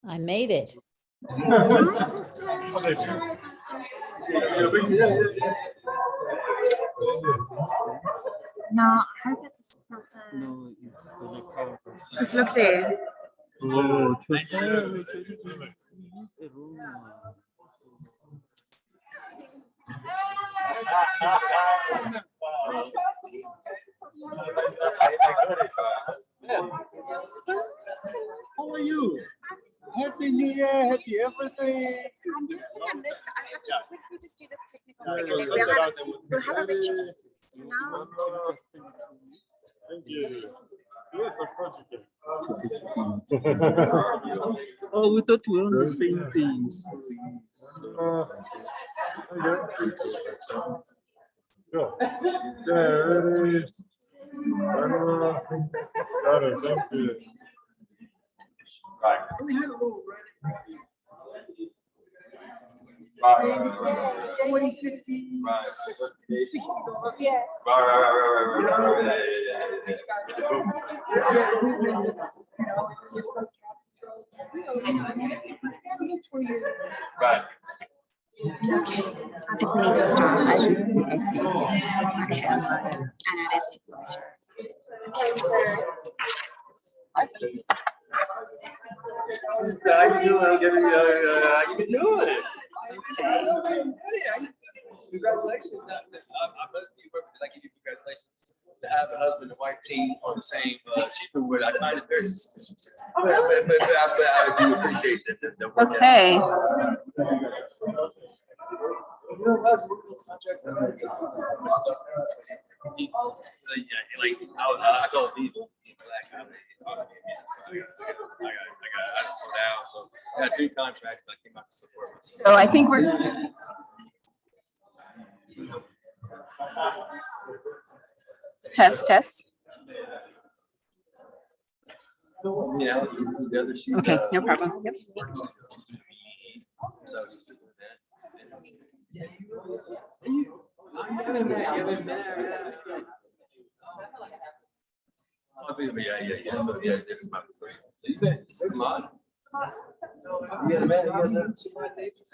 I made it. No, I hope that this is not the. No, it's Just look there. oh, how are you? Happy New Year, happy everything. I'm just in the midst. I have to quickly just do this technical thing, and then we'll have a ritual. So now. Thank you. Oh, we thought we were on the same things. Got it. Thank you. Right. Right. 40, 50, Right. 60. Right. Right. Okay, I think we need to start. Okay. I know there's people. How you doing? Congratulations. I must be because I give you congratulations. To have a husband and wife team on the same achievement with, I find it very suspicious. But I do appreciate the work. Okay. I told people, I got to slow down. So I got 2 contracts, but I came out to support myself. So I think we're. Test. Yeah, this is the other sheet. Okay, no problem. Yep. So just doing that. Yeah. So yeah, it's my position. So you bet, Saman. Yeah, man. Saman Davis.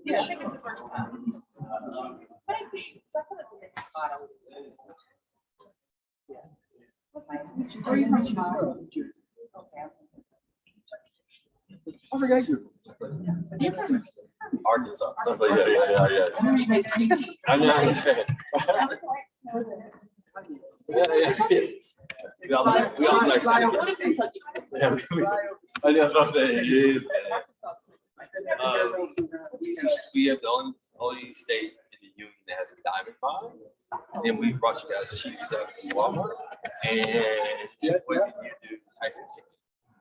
Yeah, I think it's the first time. But I think that's what the next spot. Where are you from? I forgot you. Arkansas. Somebody, yeah. I know. Yeah. We all like. Yeah, I know what I'm saying. We have the only state in the union that has a diamond mine, and we brought you guys cheap stuff to Walmart. And what is it you do? Tyson chicken.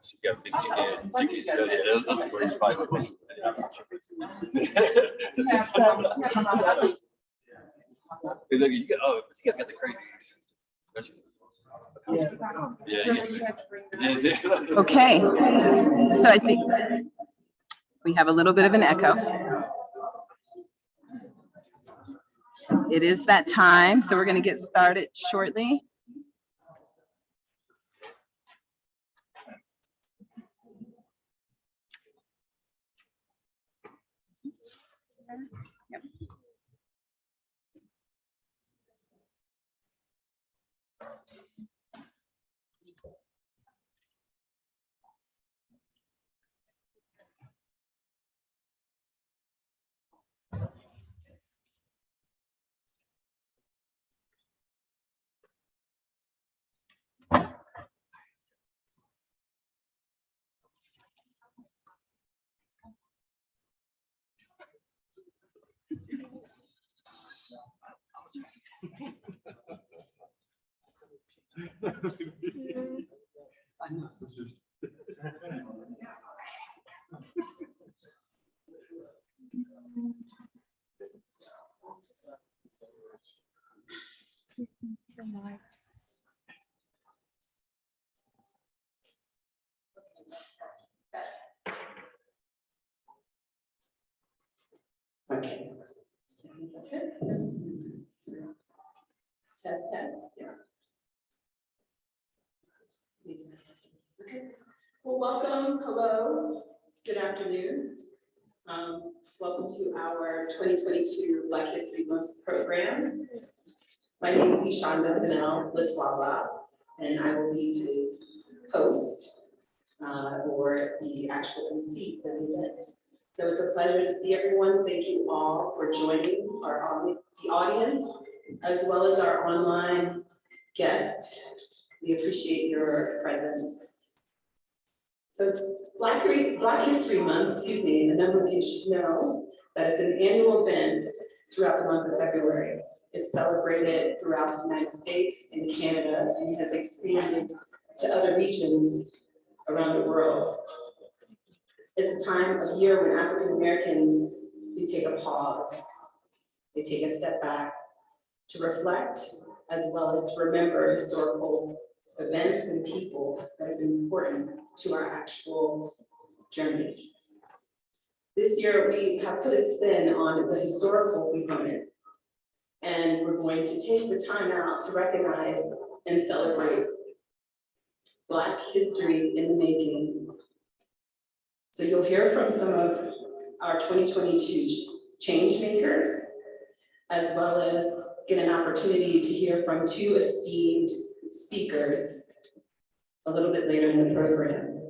She got big chicken. So yeah, those words probably would be. Look, you got, oh, you guys got the crazy. Yeah. Okay. So I think we have a little bit of an echo. It is that time, so we're going to get started shortly. Yep. Okay. Test. Yeah. Well, welcome, hello, good afternoon. Welcome to our 2022 Black History Month program. My name is Ishanda Fennell Latwala, and I will be today's host or the actual MC for the event. So it's a pleasure to see everyone. Thank you all for joining the audience, as well as our online guests. We appreciate your presence. So Black History Month, a number of you should know that it's an annual event throughout the month of February. It's celebrated throughout the United States and Canada and has expanded to other regions around the world. It's a time of year when African Americans, we take a pause, they take a step back to reflect, as well as to remember historical events and people that have been important to our actual journey. This year, we have put a spin on the historical component, and we're going to take the time out to recognize and celebrate Black history in the making. So you'll hear from some of our 2022 change makers, as well as get an opportunity to hear from two esteemed speakers a little bit later in the program.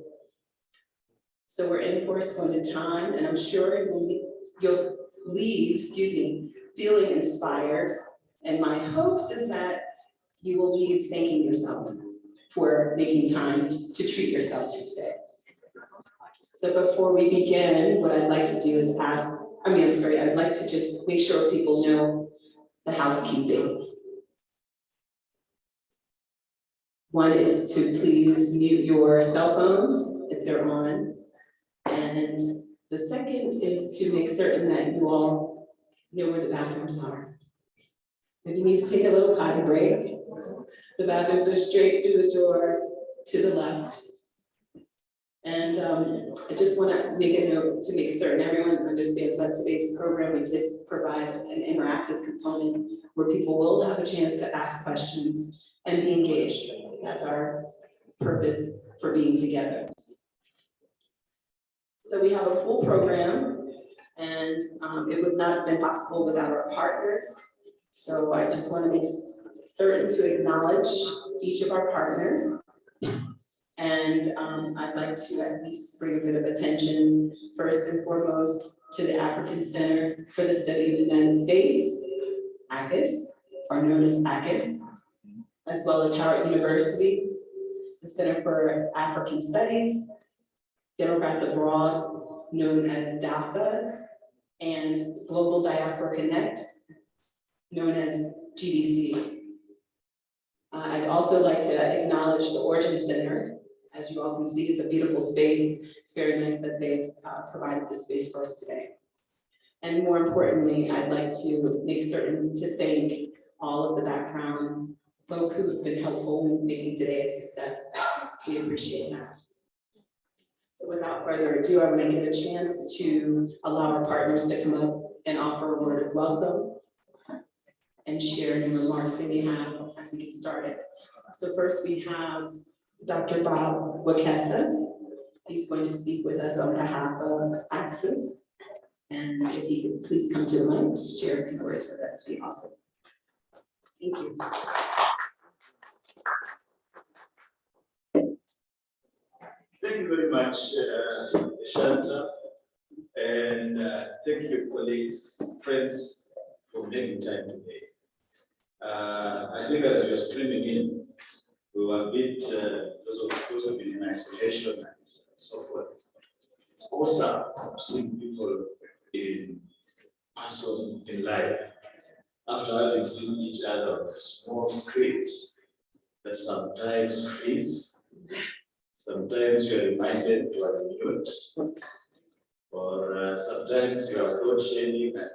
So we're in for a splendid time, and I'm sure you'll leave, feeling inspired. And my hopes is that you will leave thanking yourself for making time to treat yourself to today. So before we begin, what I'd like to do is I'd like to just make sure people know the housekeeping. One is to please mute your cell phones if they're on. And the second is to make certain that you all know where the bathrooms are. If you need to take a little potty break, the bathrooms are straight through the door to the left. And I just want to make a note to make certain everyone understands that today's program, we did provide an interactive component where people will have a chance to ask questions and be engaged. That's our purpose for being together. So we have a full program, and it would not have been possible without our partners. So I just want to make certain to acknowledge each of our partners. And I'd like to at least bring a bit of attention, first and foremost, to the African Center for the Study of the United States, ACUS, or known as ACUS, as well as Howard University, the Center for African Studies, Democrats Abroad, known as DASA, and Global Diaspora Connect, known as GDC. I'd also like to acknowledge the Origin Center. As you all can see, it's a beautiful space. It's very nice that they've provided this space for us today. And more importantly, I'd like to make certain to thank all of the background folk who have been helpful in making today a success. We appreciate that. So without further ado, I want to give a chance to allow our partners to come up and offer a word of welcome and share any remarks they may have as we get started. So first we have Dr. Bob Wakesa. He's going to speak with us on behalf of ACUS. And if he could please come to the mic, share a few words with us, it'd be awesome. Thank you. Thank you very much, Shanta, and thank you, colleagues, friends, for making time today. I think as we are streaming in, we were a bit, those who have been in isolation and so forth. It's awesome seeing people in person in life after having seen each other on small screens that sometimes freeze. Sometimes you are reminded to unmute, or sometimes you are code shading and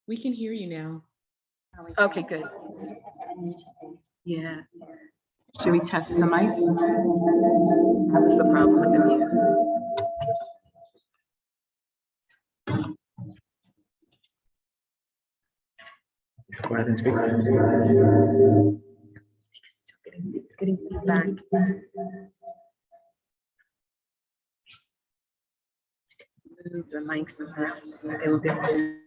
We can hear you now. Okay, good. Yeah. Should we test the mic? That was the problem with the mute. Go ahead and speak. It's getting feedback. Move the mic somewhere else. They will be able to.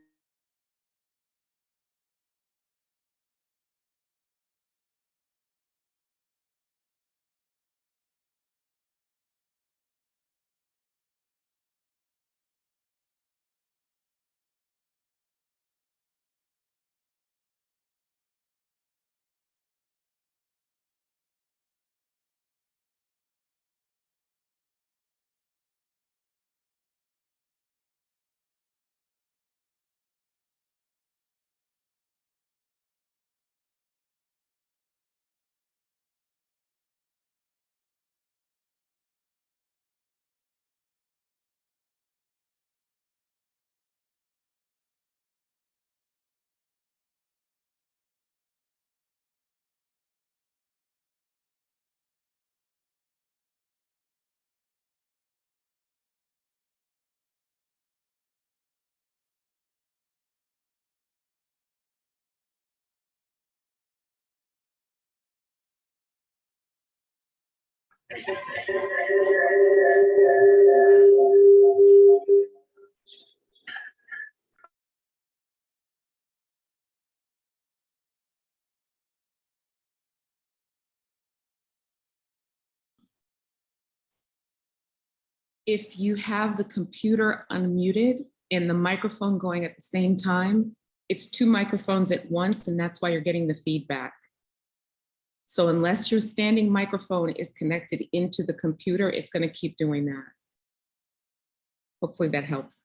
If you have the computer unmuted and the microphone going at the same time, it's two microphones at once, and that's why you're getting the feedback. So unless your standing microphone is connected into the computer, it's going to keep doing that. Hopefully that helps.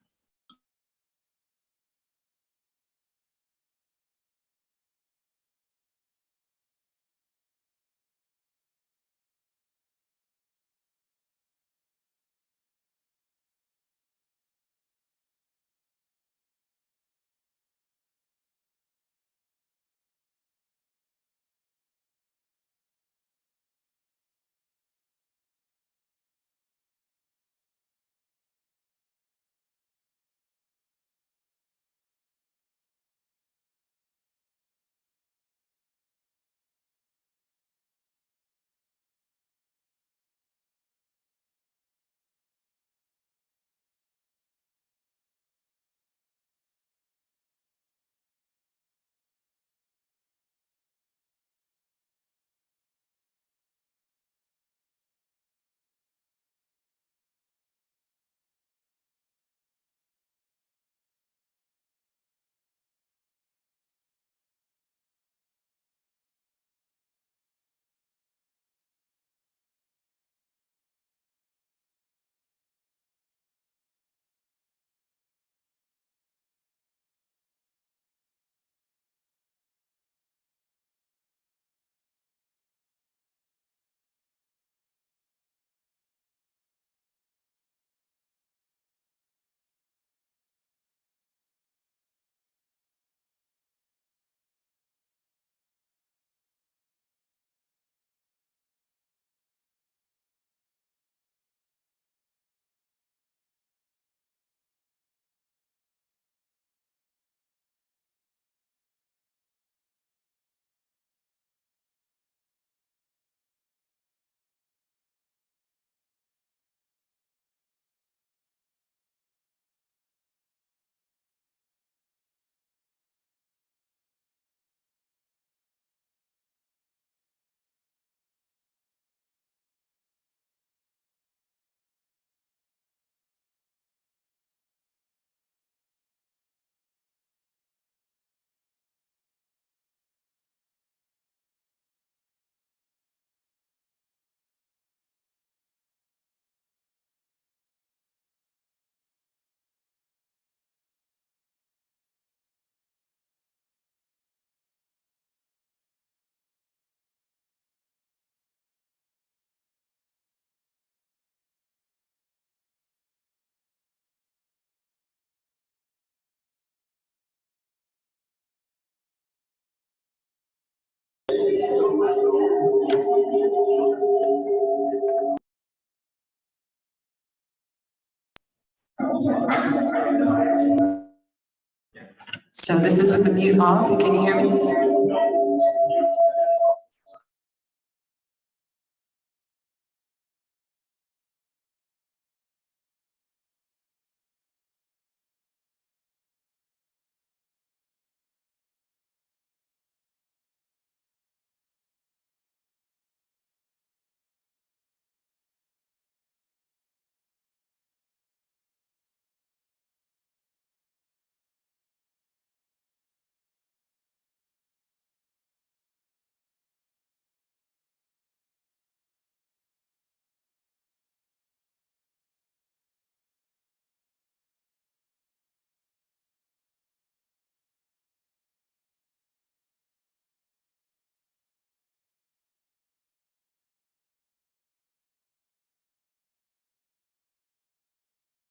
So this is with the mute off. Can you hear me?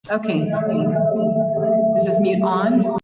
Okay. This is mute on.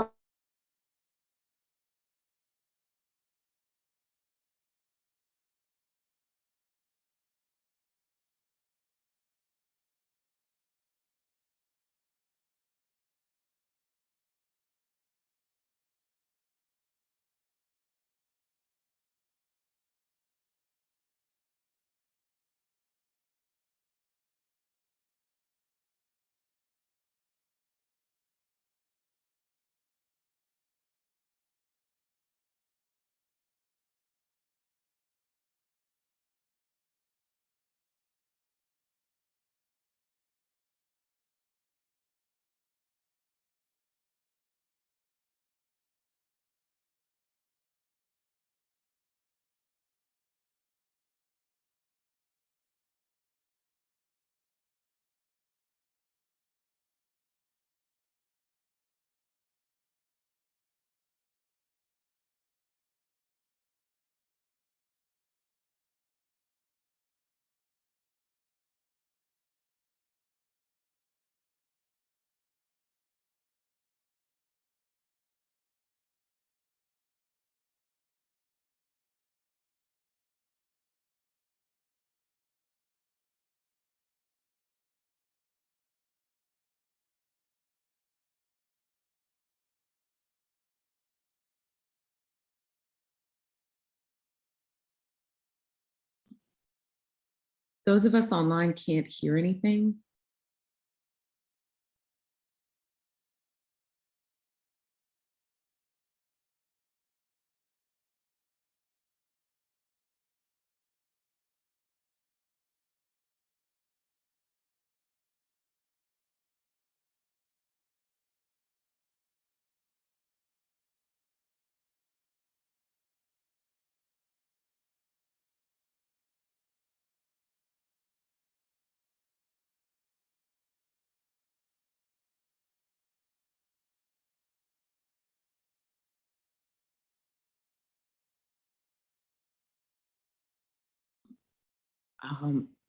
Those of us online can't hear anything.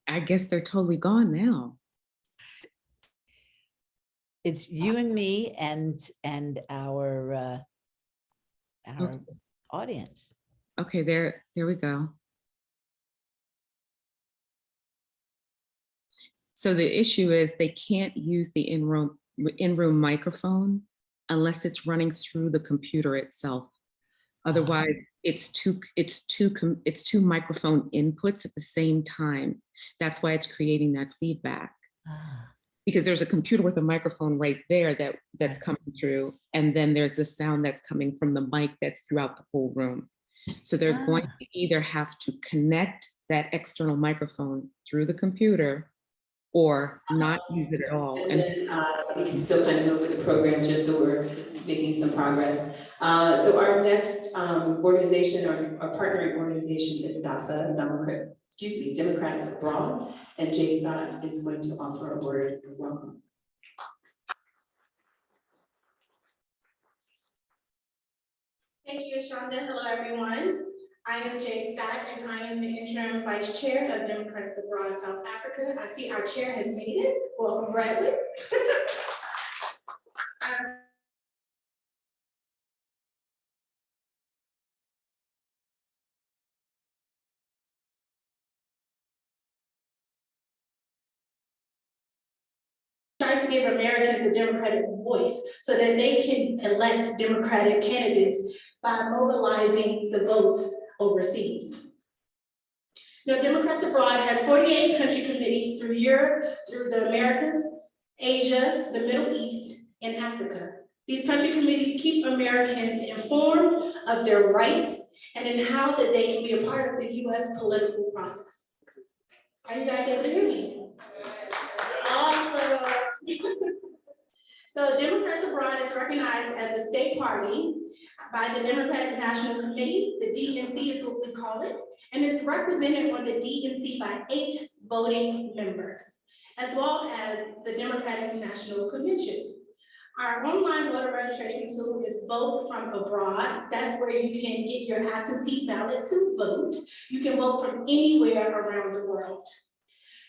I guess they're totally gone now. It's you and me and our Okay. audience. Okay, there we go. So the issue is they can't use the in-room microphone unless it's running through the computer itself. Otherwise, it's two microphone inputs at the same time. That's why it's creating that feedback. Because there's a computer with a microphone right there that's coming through, and then there's the sound that's coming from the mic that's throughout the whole room. So they're going to either have to connect that external microphone through the computer or not use it at all. And then we can still kind of move with the program just so we're making some progress. So our next organization, our partnering organization is DASA, Democrats Abroad, and Jay Scott is going to offer a word of welcome. Thank you, Shonda. Hello, everyone. I am Jay Scott, and I am the interim vice chair of Democrats Abroad South Africa. I see our chair has made it. Welcome, Bradley. to give Americans a democratic voice so that they can elect democratic candidates by mobilizing the votes overseas. Now, Democrats Abroad has 48 country committees through Europe, through the Americas, Asia, the Middle East, and Africa. These country committees keep Americans informed of their rights and in how that they can be a part of the US political process. Are you guys able to hear me? Awesome. So Democrats Abroad is recognized as a state party by the Democratic National Committee, the DNC is what we call it, and is represented on the DNC by 8 voting members, as well as the Democratic National Convention. Our online voter registration tool is Vote from Abroad. That's where you can get your absentee ballot to vote. You can vote from anywhere around the world.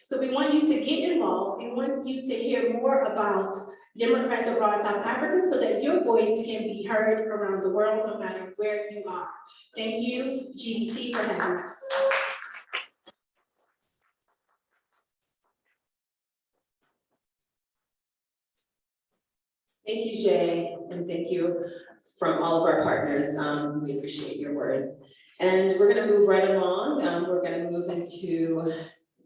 So we want you to get involved. We want you to hear more about Democrats Abroad South Africa so that your voice can be heard around the world, no matter where you are. Thank you, GDC, for having us. Thank you, Jay, and thank you from all of our partners. We appreciate your words. And we're going to move right along. We're going to move into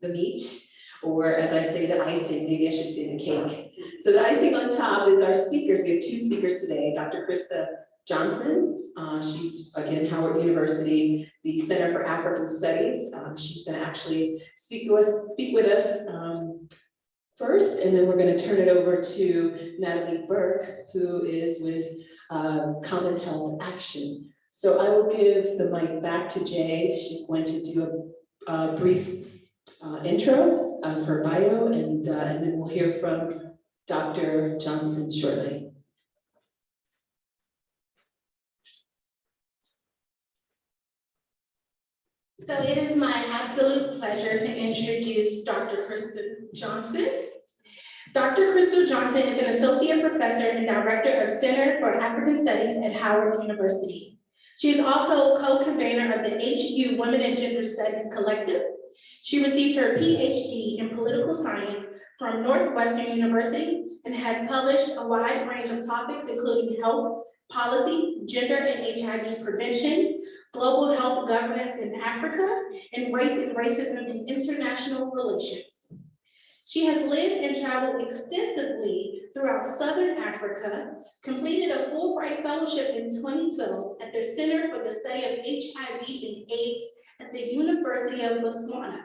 the meat, or as I say, the icing, maybe I should say the cake. So the icing on top is our speakers. We have 2 speakers today, Dr. Krista Johnson. She's, again, Howard University, the Center for African Studies. She's going to actually speak with us first, and then we're going to turn it over to Natalie Burke, who is with Common Health Action. So I will give the mic back to Jay. She's going to do a brief intro of her bio, and then we'll hear from Dr. Johnson shortly. So it is my absolute pleasure to introduce Dr. Crystal Johnson. Dr. Crystal Johnson is an associate professor and director of Center for African Studies at Howard University. She is also co-convener of the HU Women and Gender Studies Collective. She received her PhD in political science from Northwestern University and has published a wide range of topics, including health policy, gender and HIV prevention, global health governance in Africa, and race and racism in international relations. She has lived and traveled extensively throughout Southern Africa, completed a Fulbright Fellowship in 2012 at the Center for the Study of HIV and AIDS at the University of Botswana,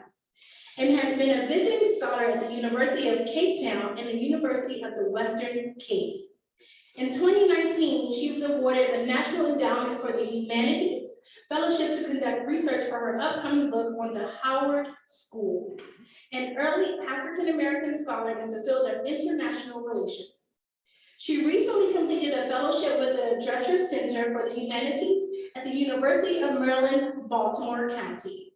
and has been a visiting scholar at the University of Cape Town and the University of the Western Cape. In 2019, she was awarded a National Endowment for the Humanities Fellowship to conduct research for her upcoming book on the Howard School, an early African-American scholar in the field of international relations. She recently completed a fellowship with the Drescher Center for the Humanities at the University of Maryland, Baltimore County.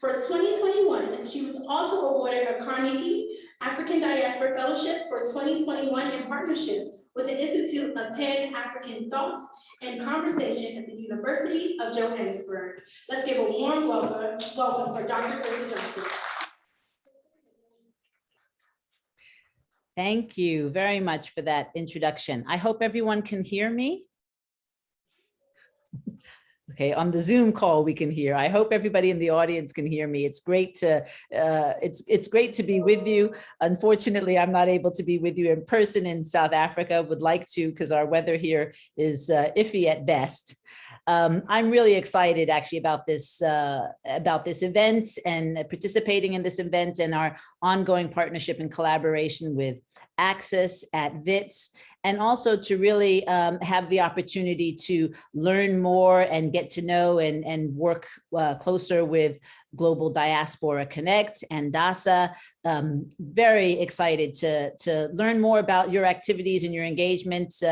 For 2021, she was also awarded a Carnegie African Diaspora Fellowship for 2021 in partnership with the Institute of Pan-African Thought and Conversation at the University of Johannesburg. Let's give a warm welcome for Dr. Crystal Johnson. Thank you very much for that introduction. I hope everyone can hear me. Okay, on the Zoom call we can hear. I hope everybody in the audience can hear me. It's great to it's great to be with you. Unfortunately, I'm not able to be with you in person in South Africa. Would like to, because our weather here is iffy at best. I'm really excited actually about this event and participating in this event and our ongoing partnership and collaboration with Access at WITS, and also to really have the opportunity to learn more and get to know and work closer with Global Diaspora Connect and DASA. Very excited to learn more about your activities and your engagements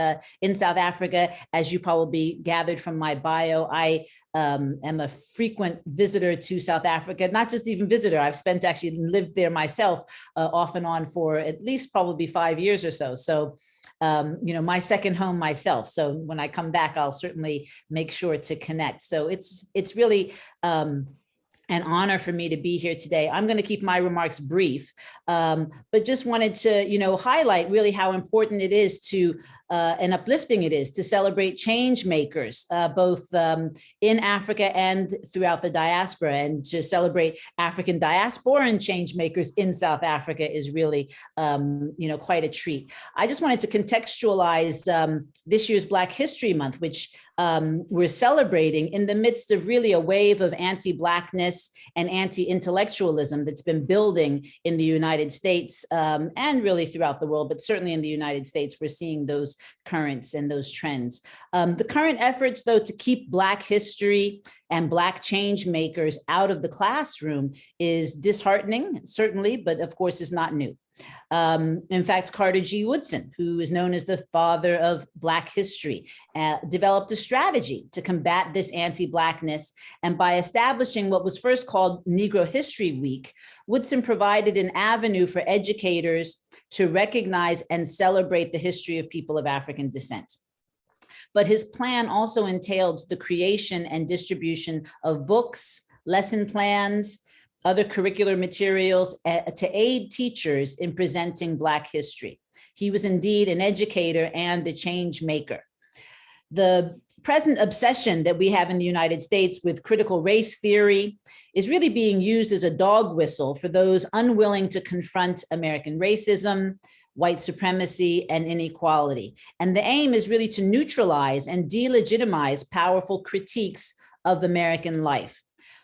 in South Africa. As you probably gathered from my bio, I am a frequent visitor to South Africa, not just even visitor. I've spent actually lived there myself off and on for at least probably 5 years or so. So you know, my second home myself. So when I come back, I'll certainly make sure to connect. So it's really an honor for me to be here today. I'm going to keep my remarks brief, but just wanted to, highlight really how important it is to and uplifting it is to celebrate change makers, both in Africa and throughout the diaspora, and to celebrate African diasporan change makers in South Africa is really, quite a treat. I just wanted to contextualize this year's Black History Month, which we're celebrating in the midst of really a wave of anti-Blackness and anti-intellectualism that's been building in the United States and really throughout the world, but certainly in the United States, we're seeing those currents and those trends. The current efforts, though, to keep Black history and Black change makers out of the classroom is disheartening, certainly, but of course is not new. In fact, Carter G. Woodson, who is known as the father of Black history, developed a strategy to combat this anti-Blackness. And by establishing what was first called Negro History Week, Woodson provided an avenue for educators to recognize and celebrate the history of people of African descent. But his plan also entailed the creation and distribution of books, lesson plans, other curricular materials to aid teachers in presenting Black history. He was indeed an educator and a change maker. The present obsession that we have in the United States with critical race theory is really being used as a dog whistle for those unwilling to confront American racism, white supremacy, and inequality. And the aim is really to neutralize and delegitimize powerful critiques of American life.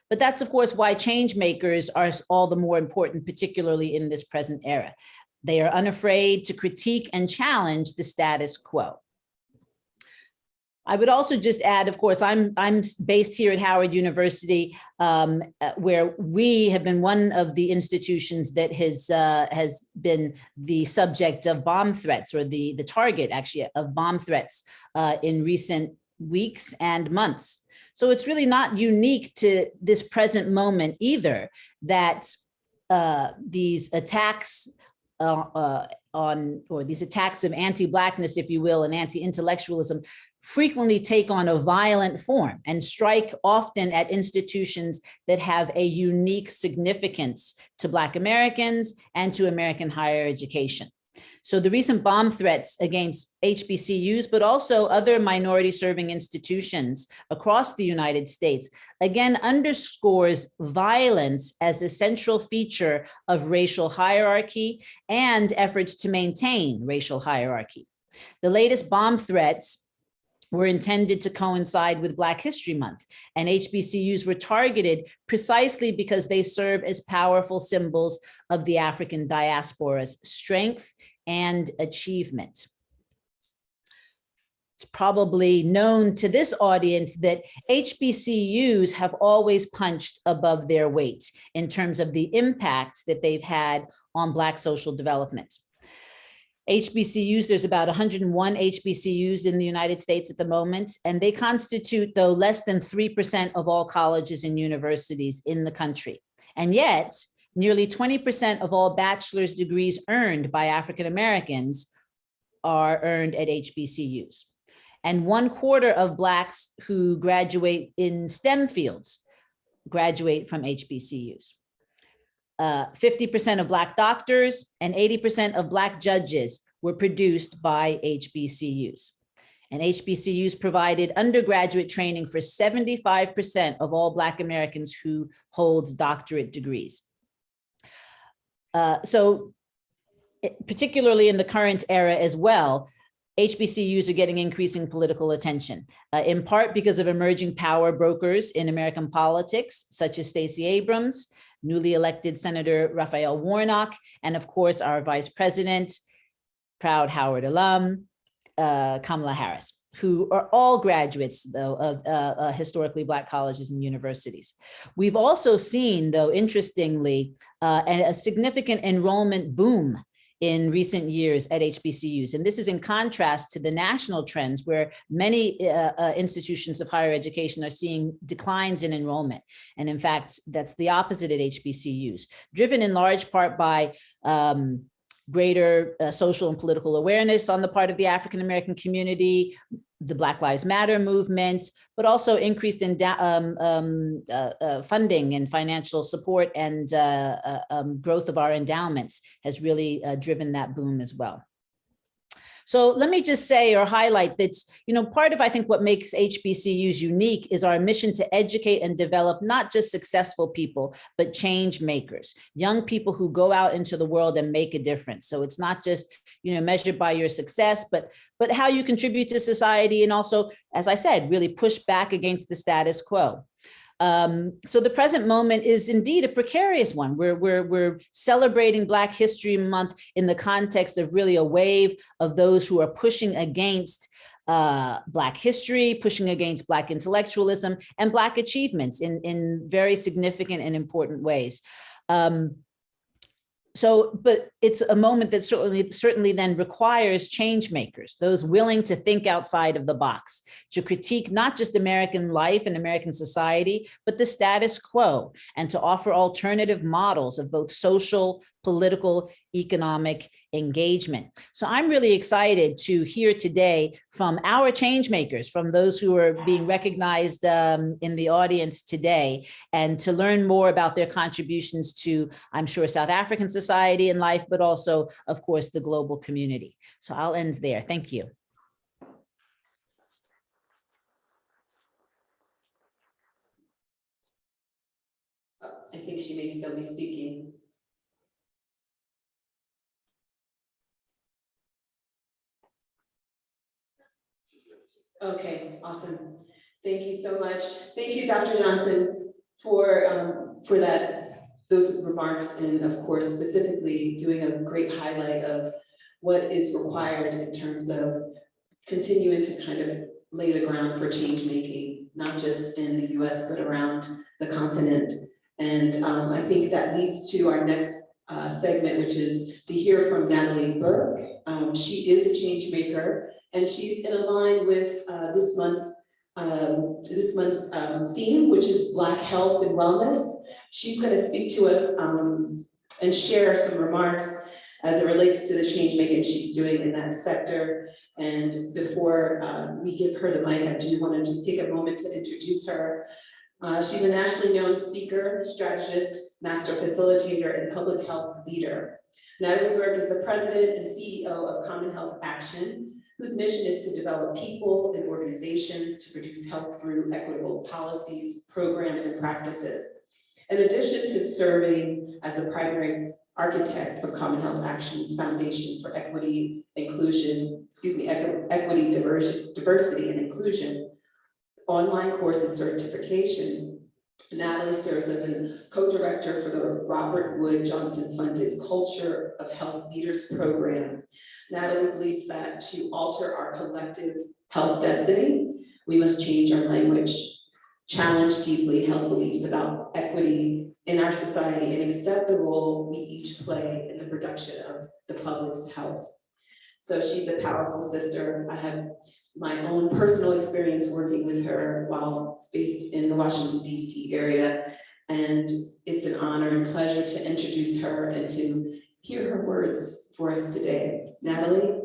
But that's, of course, why change makers are all the more important, particularly in this present era. They are unafraid to critique and challenge the status quo. I would also just add, of course, I'm based here at Howard University, where we have been one of the institutions that has been the subject of bomb threats, or the target, actually, of bomb threats in recent weeks and months. So it's really not unique to this present moment either that these attacks these attacks of anti-Blackness, if you will, and anti-intellectualism frequently take on a violent form and strike often at institutions that have a unique significance to Black Americans and to American higher education. So the recent bomb threats against HBCUs, but also other minority serving institutions across the United States, again underscores violence as a central feature of racial hierarchy and efforts to maintain racial hierarchy. The latest bomb threats were intended to coincide with Black History Month, and HBCUs were targeted precisely because they serve as powerful symbols of the African diaspora's strength and achievement. It's probably known to this audience that HBCUs have always punched above their weight in terms of the impact that they've had on Black social development. HBCUs, there's about 101 HBCUs in the United States at the moment, and they constitute, though, less than 3% of all colleges and universities in the country. And yet, nearly 20% of all bachelor's degrees earned by African Americans are earned at HBCUs. And 1/4 of Blacks who graduate in STEM fields graduate from HBCUs. 50% of Black doctors and 80% of Black judges were produced by HBCUs. And HBCUs provided undergraduate training for 75% of all Black Americans who hold doctorate degrees. So particularly in the current era as well, HBCUs are getting increasing political attention, in part because of emerging power brokers in American politics, such as Stacey Abrams, newly elected Senator Raphael Warnock, and of course, our Vice President, proud Howard alum, Kamala Harris, who are all graduates, though, of historically Black colleges and universities. We've also seen, though, interestingly, a significant enrollment boom in recent years at HBCUs. And this is in contrast to the national trends where many institutions of higher education are seeing declines in enrollment. And in fact, that's the opposite at HBCUs, driven in large part by greater social and political awareness on the part of the African American community, the Black Lives Matter movement, but also increased in funding and financial support and growth of our endowments has really driven that boom as well. So let me just say or highlight that, part of, I think, what makes HBCUs unique is our mission to educate and develop not just successful people, but change makers, young people who go out into the world and make a difference. So it's not just, measured by your success, but how you contribute to society and also, as I said, really push back against the status quo. So the present moment is indeed a precarious one. We're celebrating Black History Month in the context of really a wave of those who are pushing against Black history, pushing against Black intellectualism and Black achievements in very significant and important ways. But it's a moment that certainly then requires change makers, those willing to think outside of the box, to critique not just American life and American society, but the status quo, and to offer alternative models of both social, political, economic engagement. So I'm really excited to hear today from our change makers, from those who are being recognized in the audience today, and to learn more about their contributions to, I'm sure, South African society and life, but also, of course, the global community. So I'll end there. Thank you. I think she may still be speaking. Okay, awesome. Thank you so much. Thank you, Dr. Johnson, for those remarks, and of course, specifically doing a great highlight of what is required in terms of continuing to kind of lay the ground for change making, not just in the US, but around the continent. And I think that leads to our next segment, which is to hear from Natalie Burke. She is a change maker, and she's in line with this month's theme, which is Black health and wellness. She's going to speak to us and share some remarks as it relates to the change making she's doing in that sector. And before we give her the mic, I do want to just take a moment to introduce her. She's a nationally known speaker, strategist, master facilitator, and public health leader. Natalie Burke is the president and CEO of Common Health Action, whose mission is to develop people and organizations to produce health through equitable policies, programs, and practices. In addition to serving as the primary architect of Common Health Action's Foundation for Equity, Equity, Diversity, and Inclusion, online course and certification, Natalie serves as a co-director for the Robert Wood Johnson funded Culture of Health Leaders program. Natalie believes that to alter our collective health destiny, we must change our language, challenge deeply held beliefs about equity in our society, and accept the role we each play in the production of the public's health. So she's a powerful sister. I have my own personal experience working with her while based in the Washington, D.C. area. And it's an honor and pleasure to introduce her and to hear her words for us today. Natalie?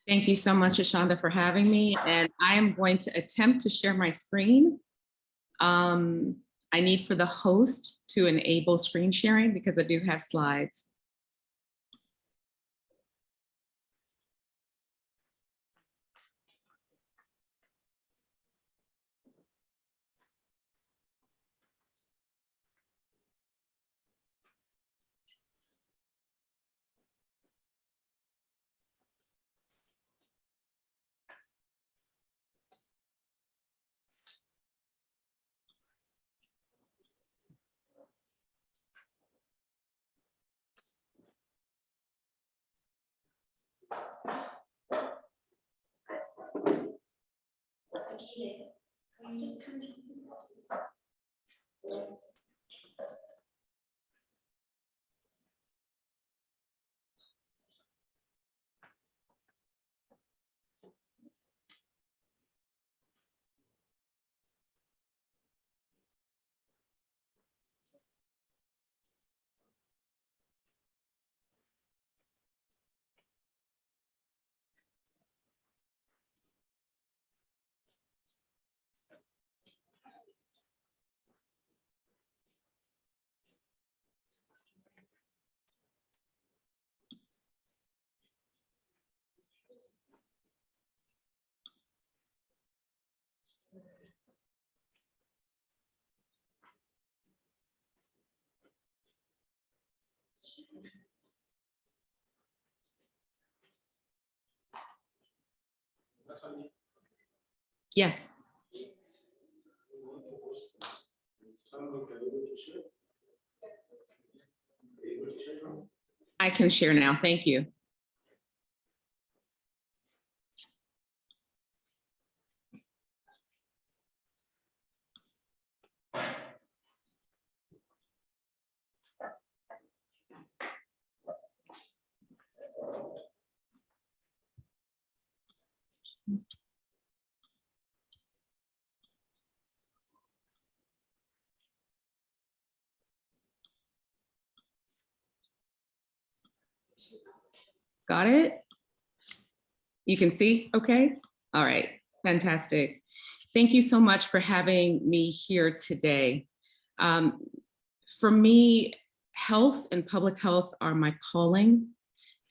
Thank you so much, Ashonda, for having me. And I am going to attempt to share my screen. I need for the host to enable screen sharing because I do have slides. Yes, I can share now. Thank you. Got it? You can see, okay? All right, fantastic. Thank you so much for having me here today. For me, health and public health are my calling,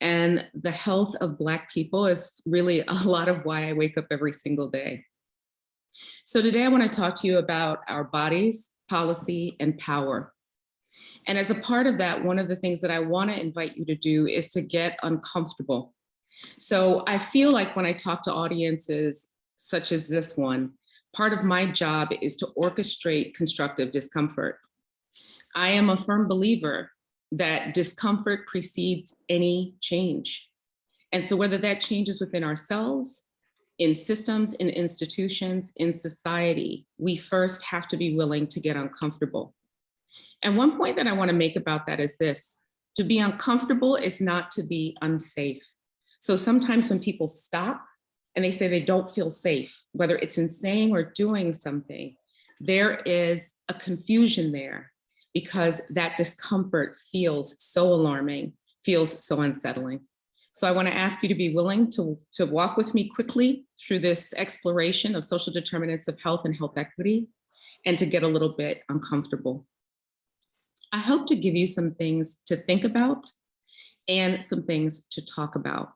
and the health of Black people is really a lot of why I wake up every single day. So today I want to talk to you about our bodies, policy, and power. And as a part of that, one of the things that I want to invite you to do is to get uncomfortable. So I feel like when I talk to audiences such as this one, part of my job is to orchestrate constructive discomfort. I am a firm believer that discomfort precedes any change. And so whether that changes within ourselves, in systems, in institutions, in society, we first have to be willing to get uncomfortable. And one point that I want to make about that is this: to be uncomfortable is not to be unsafe. So sometimes when people stop and they say they don't feel safe, whether it's in saying or doing something, there is a confusion there because that discomfort feels so alarming, feels so unsettling. So I want to ask you to be willing to walk with me quickly through this exploration of social determinants of health and health equity, and to get a little bit uncomfortable. I hope to give you some things to think about and some things to talk about.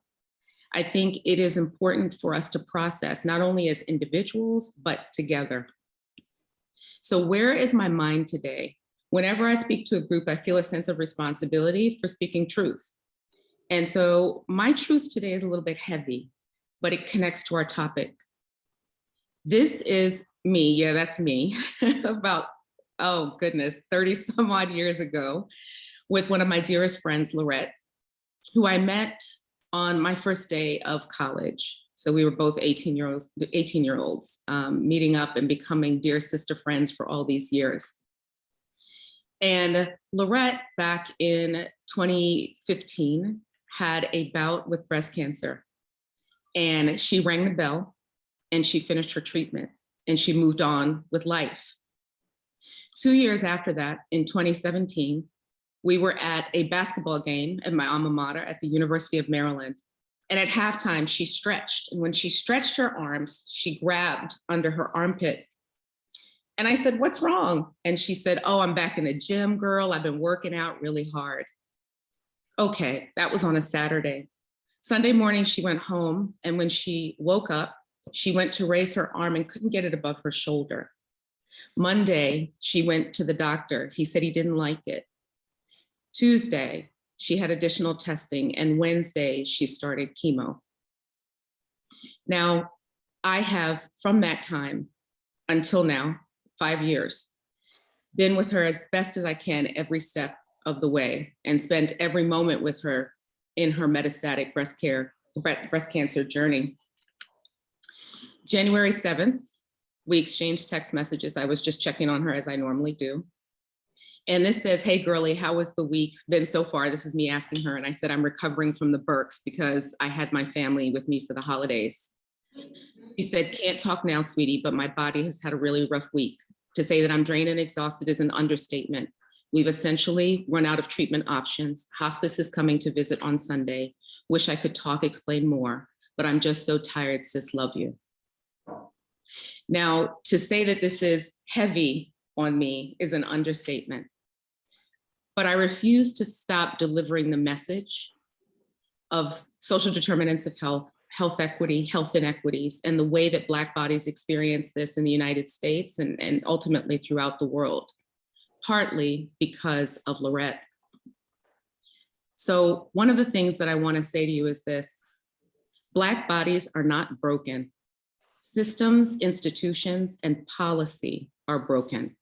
I think it is important for us to process, not only as individuals, but together. So where is my mind today? Whenever I speak to a group, I feel a sense of responsibility for speaking truth. And so my truth today is a little bit heavy, but it connects to our topic. This is me, yeah, that's me, about, oh goodness, 30 some odd years ago, with one of my dearest friends, Lorette, who I met on my first day of college. So we were both 18-year-olds, meeting up and becoming dear sister friends for all these years. And Lorette, back in 2015, had a bout with breast cancer. And she rang the bell and she finished her treatment and she moved on with life. 2 years after that, in 2017, we were at a basketball game at my alma mater at the University of Maryland. And at halftime, she stretched. And when she stretched her arms, she grabbed under her armpit. And I said, "What's wrong?" And she said, "Oh, I'm back in the gym, girl. I've been working out really hard." Okay, that was on a Saturday. Sunday morning, she went home. And when she woke up, she went to raise her arm and couldn't get it above her shoulder. Monday, she went to the doctor. He said he didn't like it. Tuesday, she had additional testing, and Wednesday, she started chemo. Now, I have, from that time until now, 5 years, been with her as best as I can every step of the way, and spent every moment with her in her metastatic breast cancer journey. January 7th, we exchanged text messages. I was just checking on her as I normally do. And this says, "Hey girlie, how was the week been so far?" This is me asking her. And I said, "I'm recovering from the Burks because I had my family with me for the holidays." She said, "Can't talk now, sweetie, but my body has had a really rough week. To say that I'm drained and exhausted is an understatement. We've essentially run out of treatment options. Hospice is coming to visit on Sunday. Wish I could talk, explain more, but I'm just so tired, sis, love you." Now, to say that this is heavy on me is an understatement. But I refuse to stop delivering the message of social determinants of health, health equity, health inequities, and the way that Black bodies experience this in the United States and ultimately throughout the world, partly because of Lorette. So one of the things that I want to say to you is this: Black bodies are not broken. Systems, institutions, and policy are broken.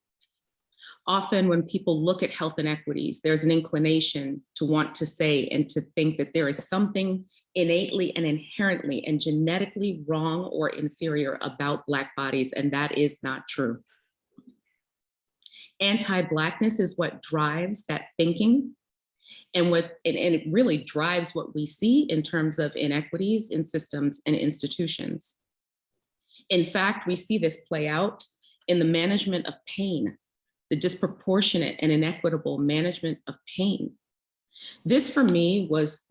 Often when people look at health inequities, there's an inclination to want to say and to think that there is something innately and inherently and genetically wrong or inferior about Black bodies, and that is not true. Anti-Blackness is what drives that thinking, and it really drives what we see in terms of inequities in systems and institutions. In fact, we see this play out in the management of pain, the disproportionate and inequitable management of pain. This for me was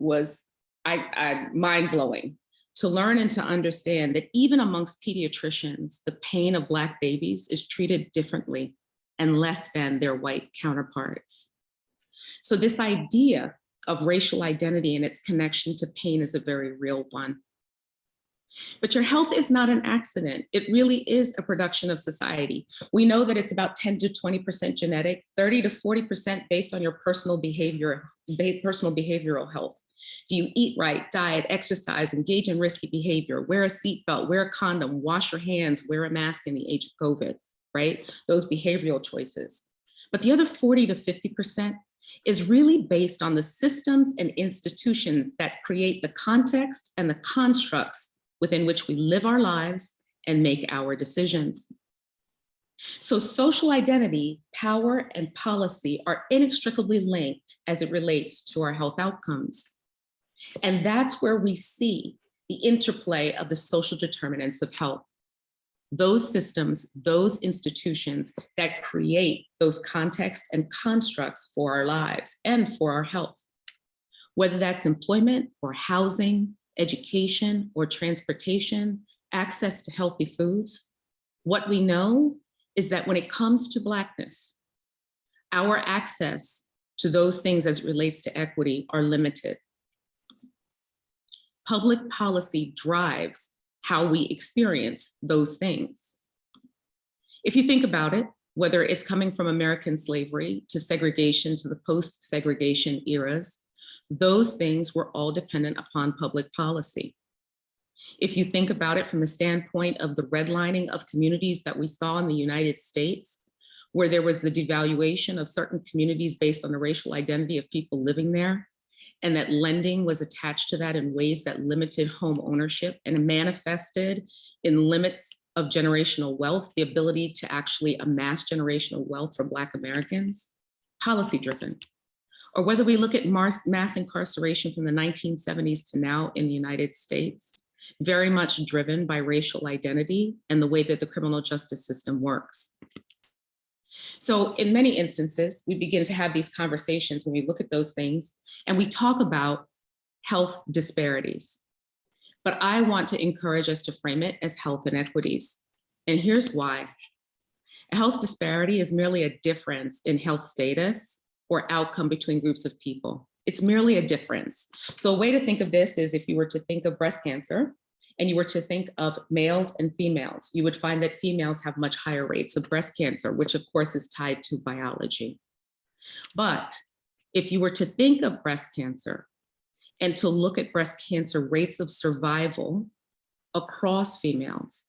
mind-blowing to learn and to understand that even amongst pediatricians, the pain of Black babies is treated differently and less than their white counterparts. So this idea of racial identity and its connection to pain is a very real one. But your health is not an accident. It really is a production of society. We know that it's about 10 to 20% genetic, 30 to 40% based on your personal behavioral health. Do you eat right, diet, exercise, engage in risky behavior, wear a seatbelt, wear a condom, wash your hands, wear a mask in the age of COVID, right? Those behavioral choices. But the other 40 to 50% is really based on the systems and institutions that create the context and the constructs within which we live our lives and make our decisions. So social identity, power, and policy are inextricably linked as it relates to our health outcomes. And that's where we see the interplay of the social determinants of health. Those systems, those institutions that create those contexts and constructs for our lives and for our health, whether that's employment or housing, education or transportation, access to healthy foods. What we know is that when it comes to Blackness, our access to those things as it relates to equity are limited. Public policy drives how we experience those things. If you think about it, whether it's coming from American slavery to segregation to the post-segregation eras, those things were all dependent upon public policy. If you think about it from the standpoint of the redlining of communities that we saw in the United States, where there was the devaluation of certain communities based on the racial identity of people living there, and that lending was attached to that in ways that limited home ownership and manifested in limits of generational wealth, the ability to actually amass generational wealth for Black Americans, policy-driven. Or whether we look at mass incarceration from the 1970s to now in the United States, very much driven by racial identity and the way that the criminal justice system works. So in many instances, we begin to have these conversations when we look at those things and we talk about health disparities. But I want to encourage us to frame it as health inequities. And here's why. A health disparity is merely a difference in health status or outcome between groups of people. It's merely a difference. So a way to think of this is if you were to think of breast cancer and you were to think of males and females, you would find that females have much higher rates of breast cancer, which of course is tied to biology. But if you were to think of breast cancer and to look at breast cancer rates of survival across females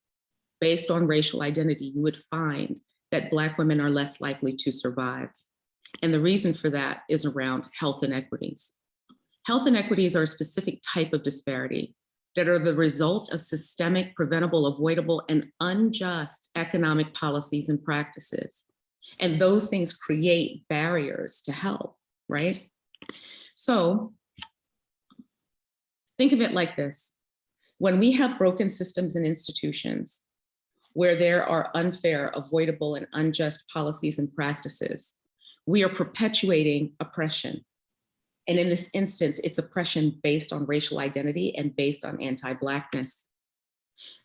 based on racial identity, you would find that Black women are less likely to survive. And the reason for that is around health inequities. Health inequities are a specific type of disparity that are the result of systemic, preventable, avoidable, and unjust economic policies and practices. And those things create barriers to health, right? So think of it like this. When we have broken systems and institutions where there are unfair, avoidable, and unjust policies and practices, we are perpetuating oppression. And in this instance, it's oppression based on racial identity and based on anti-Blackness.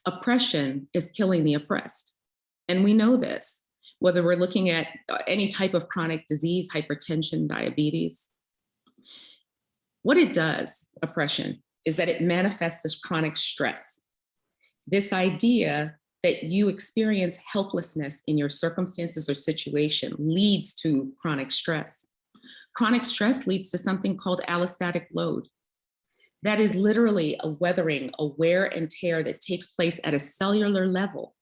Oppression is killing the oppressed. And we know this, whether we're looking at any type of chronic disease, hypertension, diabetes. What it does, oppression, is that it manifests as chronic stress. This idea that you experience helplessness in your circumstances or situation leads to chronic stress. Chronic stress leads to something called allostatic load. That is literally a weathering, a wear and tear that takes place at a cellular level.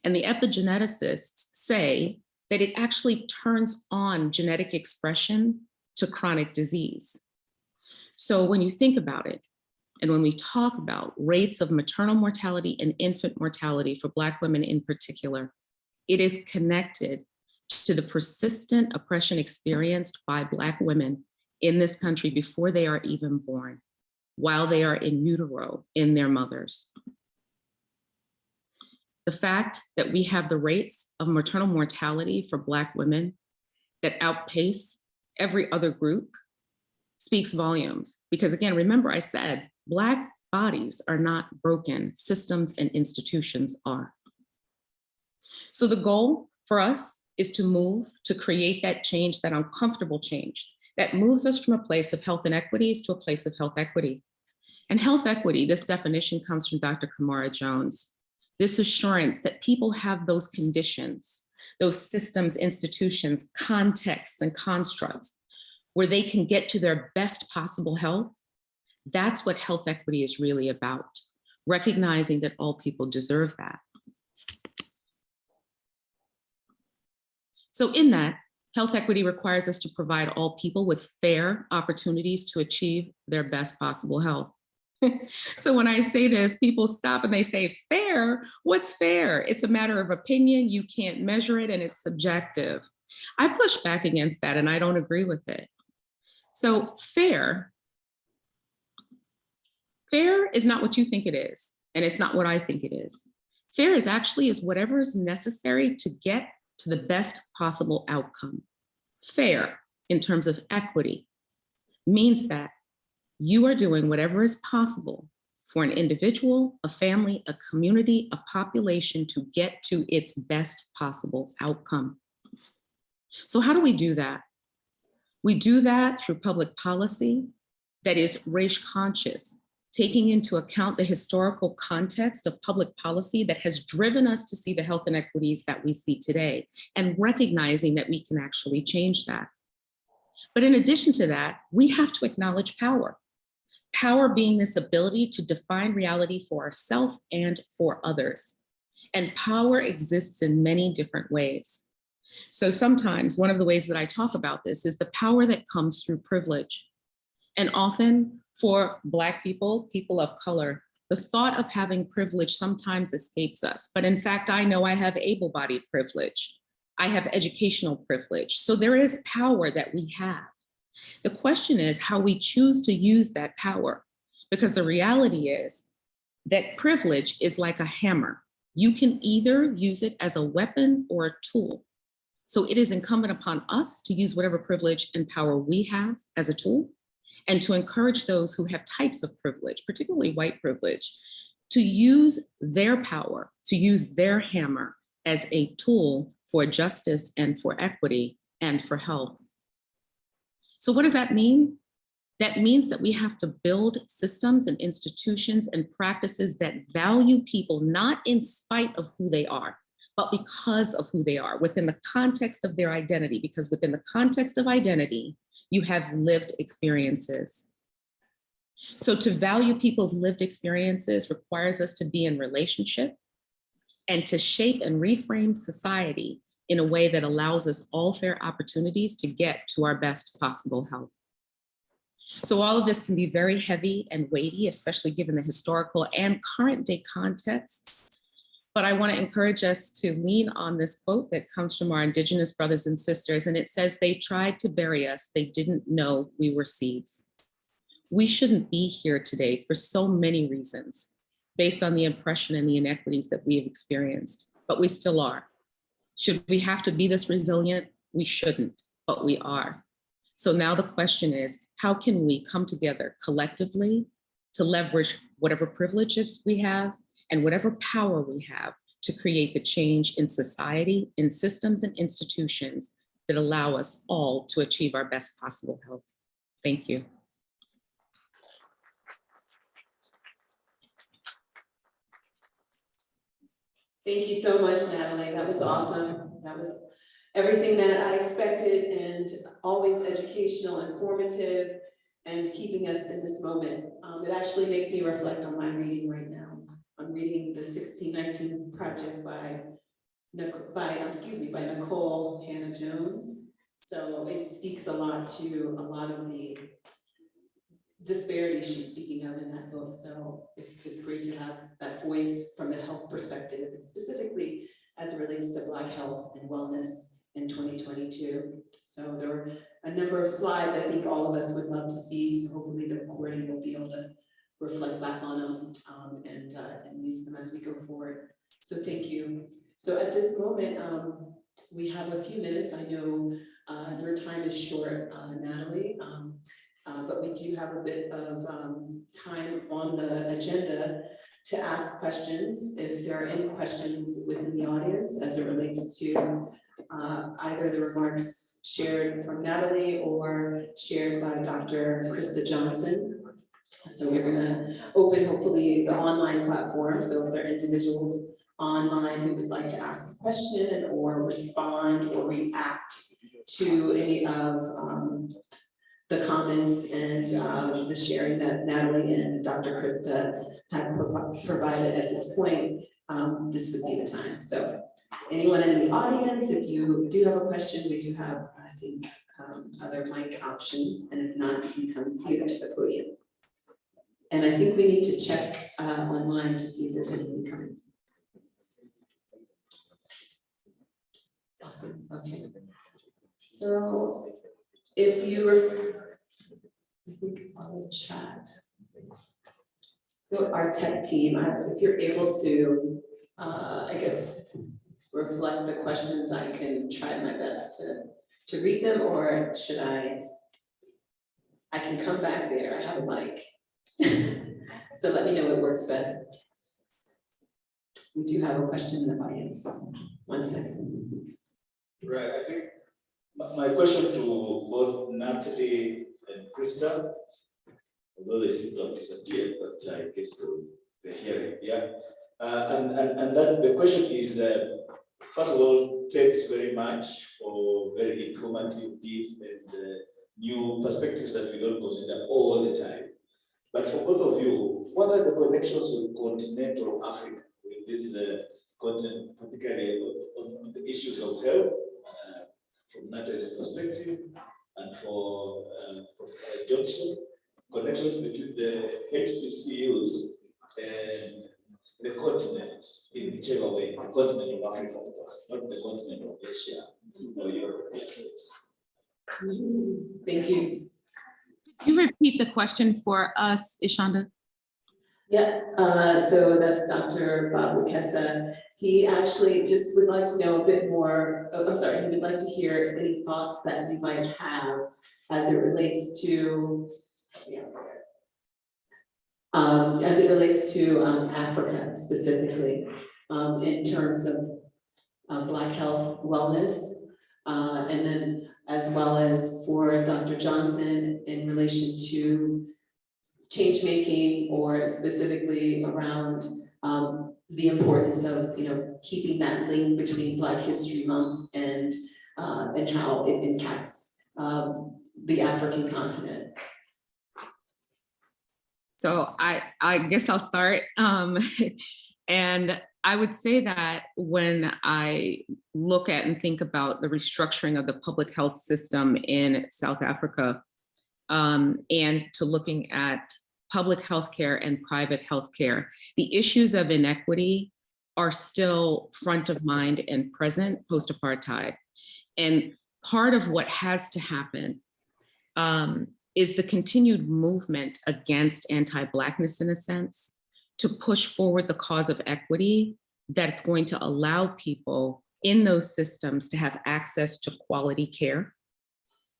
And the epigeneticists say that it actually turns on genetic expression to chronic disease. So when you think about it, and when we talk about rates of maternal mortality and infant mortality for Black women in particular, it is connected to the persistent oppression experienced by Black women in this country before they are even born, while they are in utero in their mothers. The fact that we have the rates of maternal mortality for Black women that outpace every other group speaks volumes. Because again, remember I said, Black bodies are not broken, systems and institutions are. So the goal for us is to move, to create that change, that uncomfortable change, that moves us from a place of health inequities to a place of health equity. And health equity, this definition comes from Dr. Kamara Jones. This assurance that people have those conditions, those systems, institutions, contexts, and constructs where they can get to their best possible health. That's what health equity is really about, recognizing that all people deserve that. So in that, health equity requires us to provide all people with fair opportunities to achieve their best possible health. So when I say this, people stop and they say, fair? What's fair? It's a matter of opinion. You can't measure it and it's subjective. I push back against that and I don't agree with it. So fair is not what you think it is, and it's not what I think it is. Fair is actually whatever is necessary to get to the best possible outcome. Fair, in terms of equity, means that you are doing whatever is possible for an individual, a family, a community, a population to get to its best possible outcome. So how do we do that? We do that through public policy that is race conscious, taking into account the historical context of public policy that has driven us to see the health inequities that we see today, and recognizing that we can actually change that. But in addition to that, we have to acknowledge power. Power being this ability to define reality for ourselves and for others. And power exists in many different ways. So sometimes one of the ways that I talk about this is the power that comes through privilege. And often for Black people, people of color, the thought of having privilege sometimes escapes us. But in fact, I know I have able-bodied privilege. I have educational privilege. So there is power that we have. The question is how we choose to use that power, because the reality is that privilege is like a hammer. You can either use it as a weapon or a tool. So it is incumbent upon us to use whatever privilege and power we have as a tool, and to encourage those who have types of privilege, particularly white privilege, to use their power, to use their hammer as a tool for justice and for equity and for health. So what does that mean? That means that we have to build systems and institutions and practices that value people, not in spite of who they are, but because of who they are, within the context of their identity, because within the context of identity, you have lived experiences. So to value people's lived experiences requires us to be in relationship and to shape and reframe society in a way that allows us all fair opportunities to get to our best possible health. So all of this can be very heavy and weighty, especially given the historical and current day contexts. But I want to encourage us to lean on this quote that comes from our Indigenous brothers and sisters, and it says, "They tried to bury us, they didn't know we were seeds." We shouldn't be here today for so many reasons, based on the oppression and the inequities that we have experienced, but we still are. Should we have to be this resilient? We shouldn't, but we are. So now the question is, how can we come together collectively to leverage whatever privileges we have and whatever power we have to create the change in society, in systems and institutions that allow us all to achieve our best possible health. Thank you. Thank you so much, Natalie. That was awesome. That was everything that I expected, and always educational, informative, and keeping us in this moment. It actually makes me reflect on my reading right now. I'm reading the 1619 Project by Nicole Hannah Jones. So it speaks a lot to a lot of the disparities she's speaking of in that book. So it's great to have that voice from the health perspective, and specifically as it relates to Black health and wellness in 2022. So there are a number of slides I think all of us would love to see. So hopefully the recording will be able to reflect back on them and use them as we go forward. So thank you. So at this moment, we have a few minutes. I know your time is short, Natalie, but we do have a bit of time on the agenda to ask questions. If there are any questions within the audience as it relates to either the remarks shared from Natalie or shared by Dr. Krista Johnson. So we're gonna open hopefully the online platform. So if there are individuals online who would like to ask a question or respond or react to any of the comments and the sharing that Natalie and Dr. Krista have provided at this point, this would be the time. So anyone in the audience, if you do have a question, we do have, I think, other mic options, and if not, you can come here to the podium. And I think we need to check online to see if there's anything coming. Awesome, okay. So if you were, I think on the chat. So our tech team, if you're able to, I guess, reflect the questions, I can try my best to read them, or should I can come back there, I have a mic. So let me know what works best. We do have a question in the audience. 1 second. Right, I think my question to both Natalie and Krista, although they seem to have disappeared, but I guess they're hearing, yeah. And that the question is, first of all, thanks very much for very informative, deep, and new perspectives that we don't consider all the time. But for both of you, what are the connections with continental Africa, with this continent, particularly on the issues of health, from Natalie's perspective, and for Professor Johnson, connections between the HBCUs and the continent, in whichever way, the continent of Africa, of course, not the continent of Asia or Europe. Thank you. Could you repeat the question for us, Ishanda? Yeah, so that's Dr. Bob Lukesa. He actually just would like to know a bit more, I'm sorry, he would like to hear any thoughts that you might have as it relates to, Africa specifically, in terms of Black health, wellness, and then as well as for Dr. Johnson in relation to change making, or specifically around the importance of keeping that link between Black History Month and how it impacts the African continent. So I guess I'll start. And I would say that when I look at and think about the restructuring of the public health system in South Africa, and to looking at public healthcare and private healthcare, the issues of inequity are still front of mind and present post-apartheid. And part of what has to happen is the continued movement against anti-Blackness, in a sense, to push forward the cause of equity that's going to allow people in those systems to have access to quality care,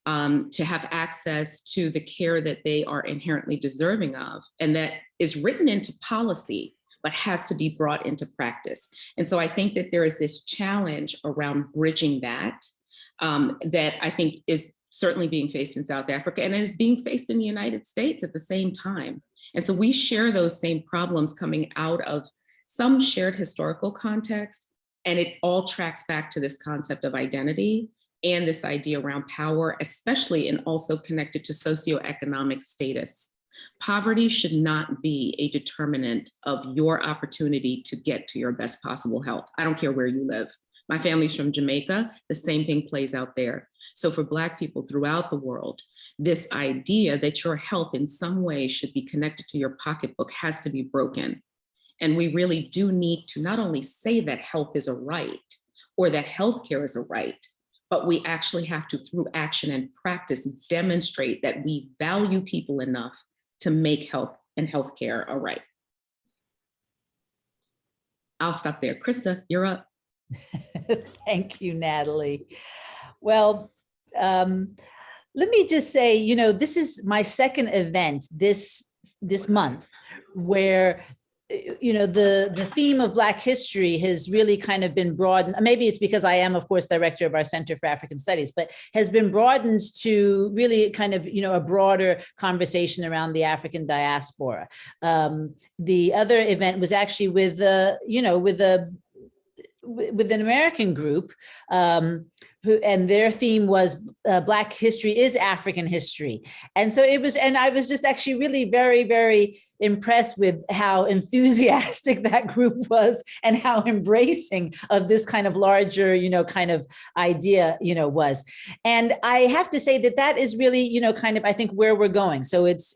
to have access to the care that they are inherently deserving of, and that is written into policy, but has to be brought into practice. And so I think that there is this challenge around bridging that, that I think is certainly being faced in South Africa, and it is being faced in the United States at the same time. And so we share those same problems coming out of some shared historical context, And it all tracks back to this concept of identity and this idea around power, especially and also connected to socioeconomic status. Poverty should not be a determinant of your opportunity to get to your best possible health. I don't care where you live. My family's from Jamaica, the same thing plays out there. So for Black people throughout the world, this idea that your health in some way should be connected to your pocketbook has to be broken. And we really do need to not only say that health is a right or that healthcare is a right, but we actually have to, through action and practice, demonstrate that we value people enough to make health and healthcare a right. I'll stop there. Krista, you're up. Thank you, Natalie. Well, let me just say, you know, this is my second event this month where, you know, the theme of Black history has really kind of been broadened. Maybe it's because I am, of course, director of our Center for African Studies, but has been broadened to really kind of, you know, a broader conversation around the African diaspora. The other event was actually with, you know, with an American group and their theme was Black history is African history. And so it was, and I was just actually really very, very impressed with how enthusiastic that group was and how embracing of this kind of larger, you know, kind of idea, you know, was. And I have to say that that is really, you know, kind of, I think where we're going. So it's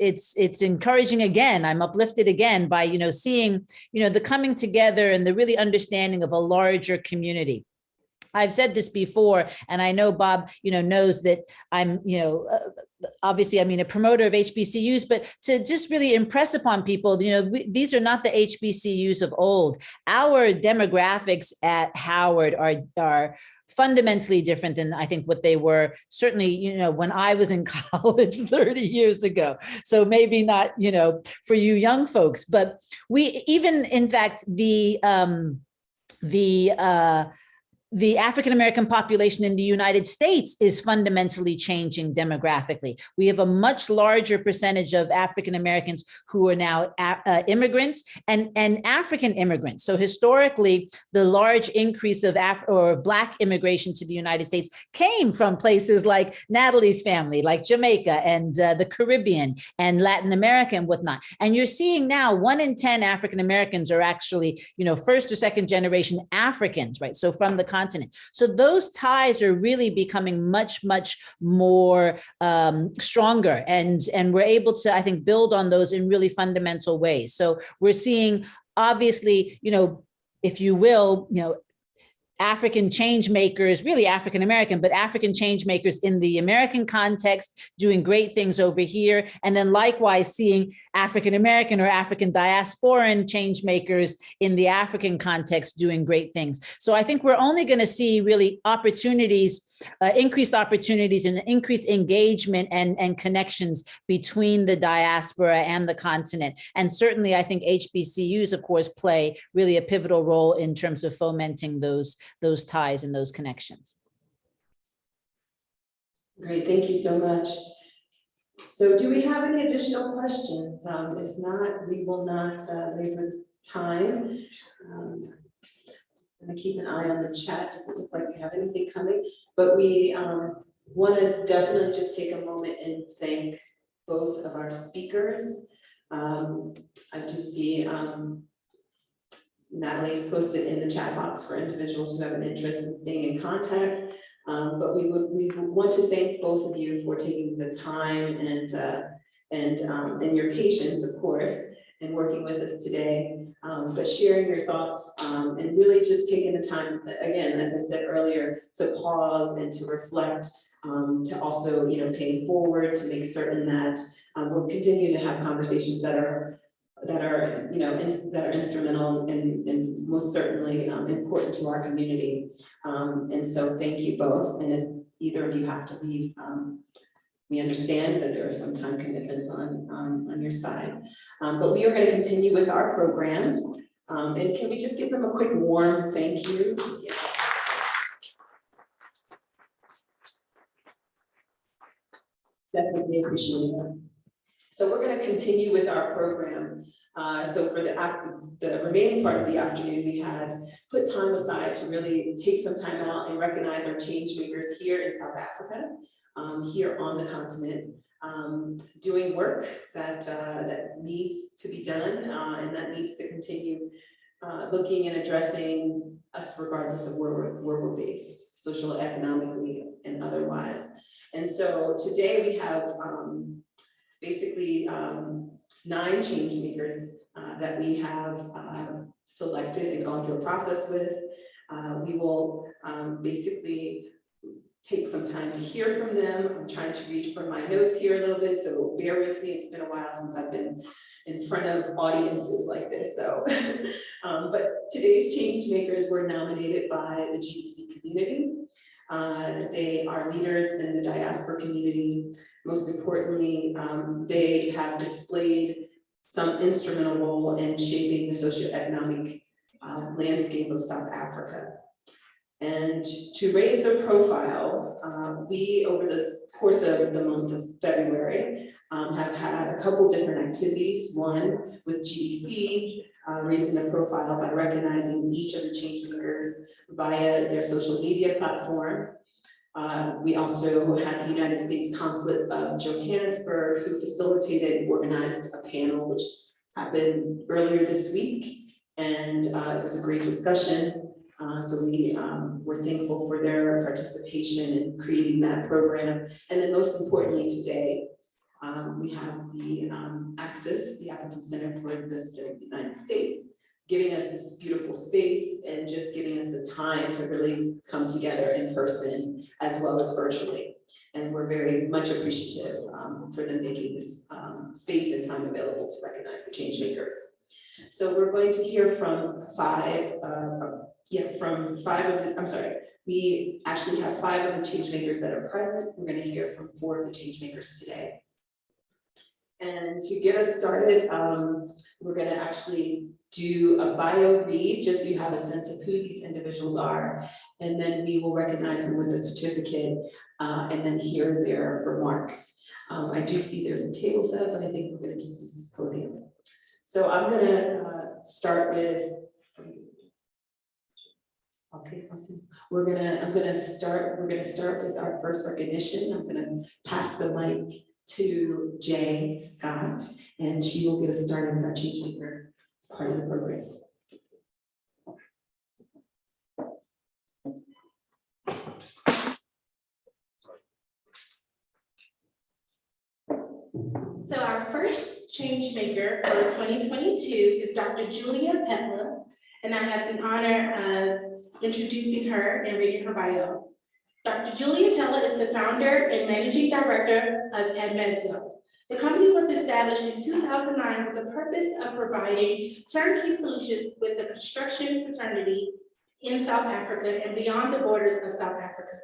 encouraging again, I'm uplifted again by, you know, seeing, you know, the coming together and the really understanding of a larger community. I've said this before, and I know Bob, you know, knows that I'm, you know, obviously, I mean, a promoter of HBCUs, but to just really impress upon people, you know, these are not the HBCUs of old. Our demographics at Howard are fundamentally different than I think what they were certainly, you know, when I was in college 30 years ago. So maybe not, you know, for you young folks, but we even, in fact, the African-American population in the United States is fundamentally changing demographically. We have a much larger percentage of African-Americans who are now immigrants and African immigrants. So historically, the large increase of Black immigration to the United States came from places like Natalie's family, like Jamaica and the Caribbean and Latin America and whatnot. And you're seeing now 1 in 10 African-Americans are actually, you know, first or second generation Africans, right? So from the continent. So those ties are really becoming much, much more stronger. And we're able to, I think, build on those in really fundamental ways. So we're seeing, obviously, you know, if you will, you know, African change makers, really African American, but African change makers in the American context doing great things over here. And then likewise seeing African American or African diasporan change makers in the African context doing great things. So I think we're only going to see really opportunities, increased opportunities and increased engagement and connections between the diaspora and the continent. And certainly I think HBCUs, of course, play really a pivotal role in terms of fomenting those ties and those connections. Great, thank you so much. So do we have any additional questions? If not, we will not labor this time. I'm gonna keep an eye on the chat, doesn't look like we have anything coming, but we want to definitely just take a moment and thank both of our speakers. I do see Natalie's posted in the chat box for individuals who have an interest in staying in contact. But we want to thank both of you for taking the time and your patience, of course, and working with us today. But sharing your thoughts and really just taking the time to, again, as I said earlier, to pause and to reflect, to also, you know, pay forward, to make certain that we'll continue to have conversations that are you know, that are instrumental and most certainly important to our community. And so thank you both. And if either of you have to leave, we understand that there are some time commitments on your side. But we are going to continue with our program. And can we just give them a quick warm thank you? Yeah. Definitely appreciate that. So we're going to continue with our program. So for the remaining part of the afternoon, we had put time aside to really take some time out and recognize our change makers here in South Africa, here on the continent, doing work that needs to be done and that needs to continue looking and addressing us regardless of where we're based, social, economically, and otherwise. And so today we have basically 9 change makers that we have selected and gone through a process with. We will basically take some time to hear from them. I'm trying to read from my notes here a little bit, so bear with me. It's been a while since I've been in front of audiences like this. So, but today's change makers were nominated by the GEC community. They are leaders in the diaspora community. Most importantly, they have displayed some instrumental role in shaping the socioeconomic landscape of South Africa. And to raise their profile, we, over the course of the month of February, have had a couple different activities. One with GEC, raising their profile by recognizing each of the change makers via their social media platform. We also had the United States Consulate of Johannesburg, who facilitated and organized a panel, which happened earlier this week. And it was a great discussion. So we were thankful for their participation in creating that program. And then most importantly today, we have the Access, the African Center for the Study of the United States, giving us this beautiful space and just giving us the time to really come together in person as well as virtually. And we're very much appreciative for them making this space and time available to recognize the change makers. So we're going to hear from we actually have 5 of the change makers that are present. We're going to hear from 4 of the change makers today. And to get us started, we're going to actually do a bio read, just so you have a sense of who these individuals are. And then we will recognize them with a certificate and then hear their remarks. I do see there's a table set up, but I think we're going to just use this podium. So I'm going to start with, okay, awesome. We're going to start with our first recognition. I'm going to pass the mic to Jay Scott, and she will get us started with our change maker part of the program. So our first change maker for 2022 is Dr. Julia Peplum, and I have the honor of introducing her and reading her bio. Dr. Julia Peplum is the founder and managing director of Edmedzo. The company was established in 2009 with the purpose of providing turnkey solutions with the construction fraternity in South Africa and beyond the borders of South Africa.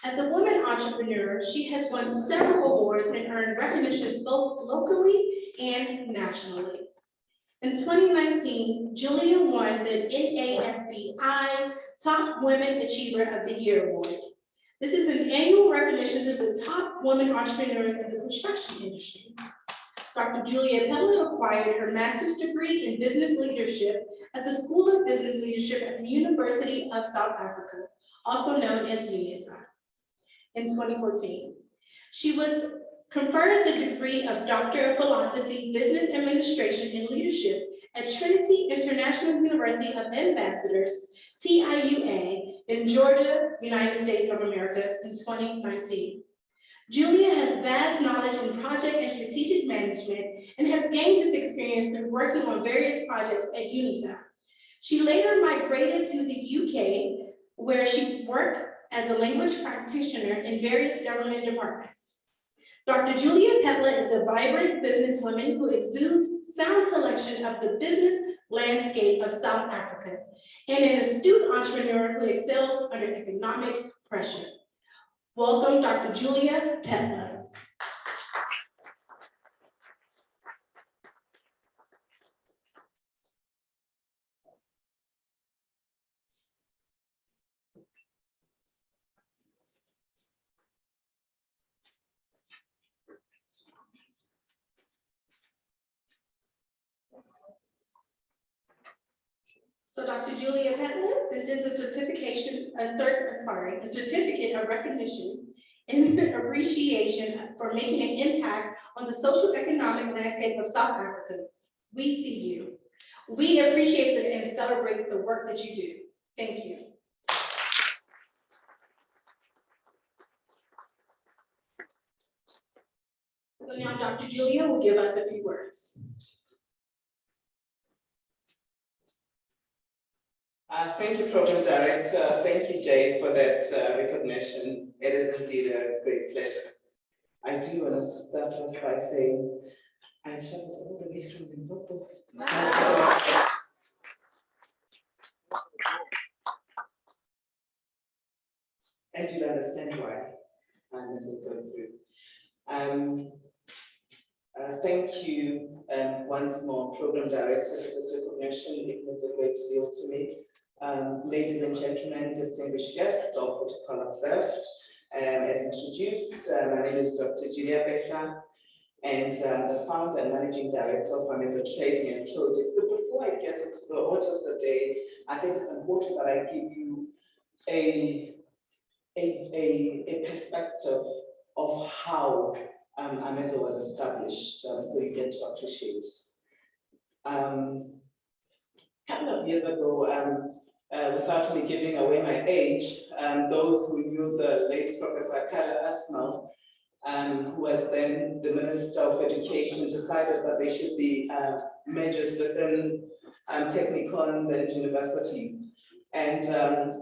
As a woman entrepreneur, she has won several awards and earned recognitions both locally and nationally. In 2019, Julia won the NAFBI Top Women Achiever of the Year Award. This is an annual recognition to the top women entrepreneurs in the construction industry. Dr. Julia Peplum acquired her master's degree in business leadership at the School of Business Leadership at the University of South Africa, also known as UNISA, in 2014. She was conferred the degree of Doctor of Philosophy, Business Administration, and Leadership at Trinity International University of Ambassadors, TIUA, in Georgia, United States of America in 2019. Julia has vast knowledge in project and strategic management and has gained this experience through working on various projects at UNICEF. She later migrated to the UK, where she worked as a language practitioner in various government departments. Dr. Julia Peplum is a vibrant businesswoman who exudes sound collection of the business landscape of South Africa and an astute entrepreneur who excels under economic pressure. Welcome, Dr. Julia Peplum. So Dr. Julia Peplum, this is a certificate of recognition and appreciation for making an impact on the socioeconomic landscape of South Africa. We see you. We appreciate and celebrate the work that you do. Thank you. So now Dr. Julia will give us a few words. Thank you, Program Director. Thank you, Jay, for that recognition. It is indeed a great pleasure. I do want to start off by saying I traveled all the way from Limpopo. And you'll understand why as I go through. Thank you once more, Program Director, for this recognition. It means a great deal to me. Ladies and gentlemen, distinguished guests, all protocol observed. As introduced, my name is Dr. Julia Peplum, and the founder and managing director of Untitled Trading and Projects. But before I get into the order of the day, I think it's important that I give you a perspective of how Ameza was established, so you get to appreciate. A couple of years ago, without me giving away my age, those who knew the late Professor Kara Asmal, who was then the Minister of Education, decided that there should be measures within technicons and universities. And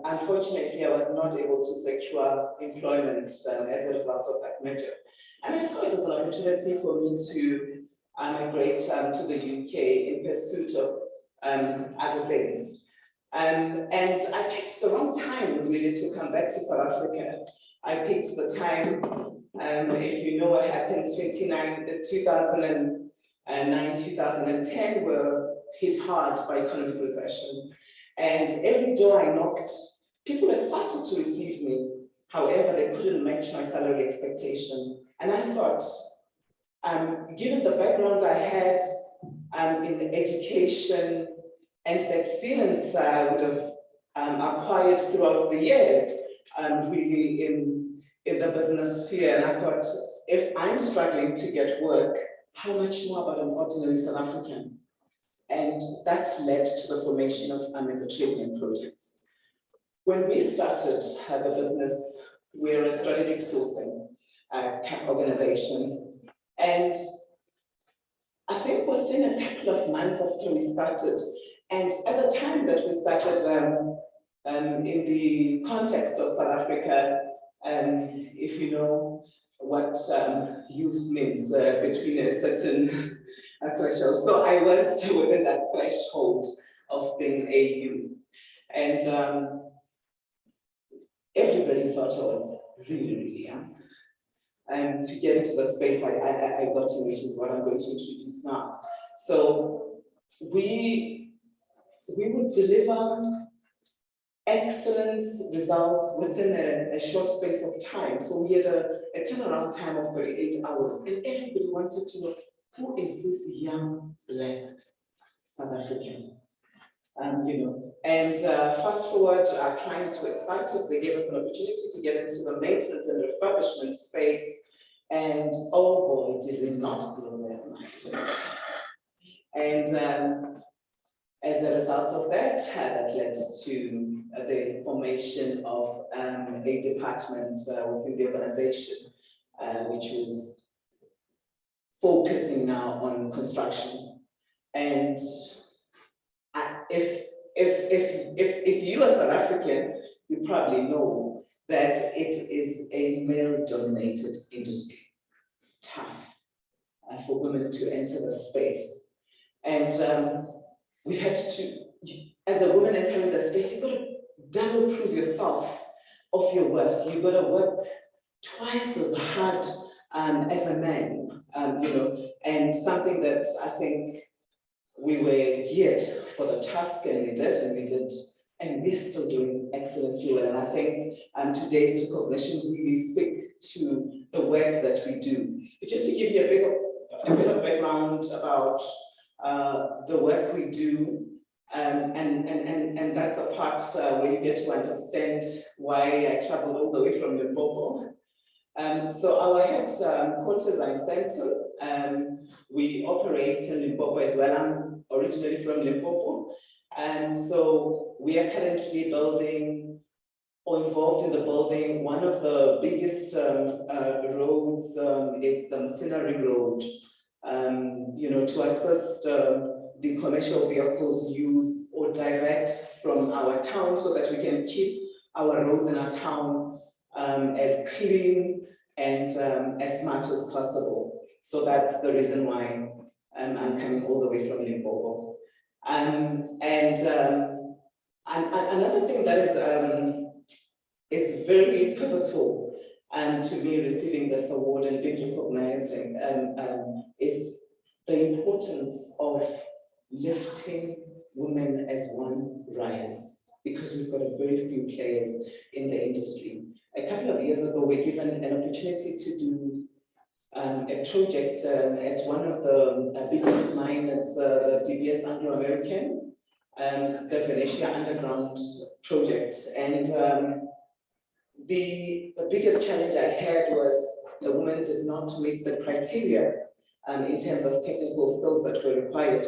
unfortunately, I was not able to secure employment as a result of that measure. And I saw it as an opportunity for me to migrate to the UK in pursuit of other things. And I picked the wrong time really to come back to South Africa. I picked the time, if you know what happened, 2009, 2010 were hit hard by economic recession. And every door I knocked, people were excited to receive me. However, they couldn't match my salary expectation. And I thought, given the background I had in education and the experience I would have acquired throughout the years, really in the business sphere, and I thought, if I'm struggling to get work, how much more about an ordinary South African? And that led to the formation of Untitled Trading and Projects. When we started the business, we're a strategic sourcing organization. And I think within a couple of months after we started, and at the time that we started in the context of South Africa, if you know what youth means between a certain threshold. So I was within that threshold of being a youth. And everybody thought I was really, really young. And to get into the space I got in, which is what I'm going to introduce now. So we would deliver excellent results within a short space of time. So we had a turnaround time of 38 hours, and everybody wanted to know, who is this young Black South African? And fast forward, our clients were excited. They gave us an opportunity to get into the maintenance and refurbishment space. And oh boy, did we not blow their mind. And as a result of that, that led to the formation of a department within the organization, which was focusing now on construction. And if you are South African, you probably know that it is a male-dominated industry. It's tough for women to enter the space. And we had to, as a woman entering the space, you've got to double prove yourself of your worth. You've got to work twice as hard as a man, and something that I think we were geared for the task, and we did, and we're still doing excellently well. And I think today's recognition really speak to the work that we do. But just to give you a bit of background about the work we do, And that's a part where you get to understand why I traveled all the way from Limpopo. So our headquarters are in Central. We operate in Limpopo as well. I'm originally from Limpopo. So we are currently building or involved in the building one of the biggest roads. It's the Machinery Road, to assist the commercial vehicles use or divert from our town so that we can keep our roads in our town as clean and as smart as possible. So that's the reason why I'm coming all the way from Limpopo. And another thing that is very pivotal to me receiving this award and being recognized is the importance of lifting women as one rise, because we've got a very few players in the industry. A couple of years ago, we were given an opportunity to do a project at one of the biggest mines, the DBS Anglo-American, the Venetia Underground project. And the biggest challenge I had was the women did not meet the criteria in terms of technical skills that were required.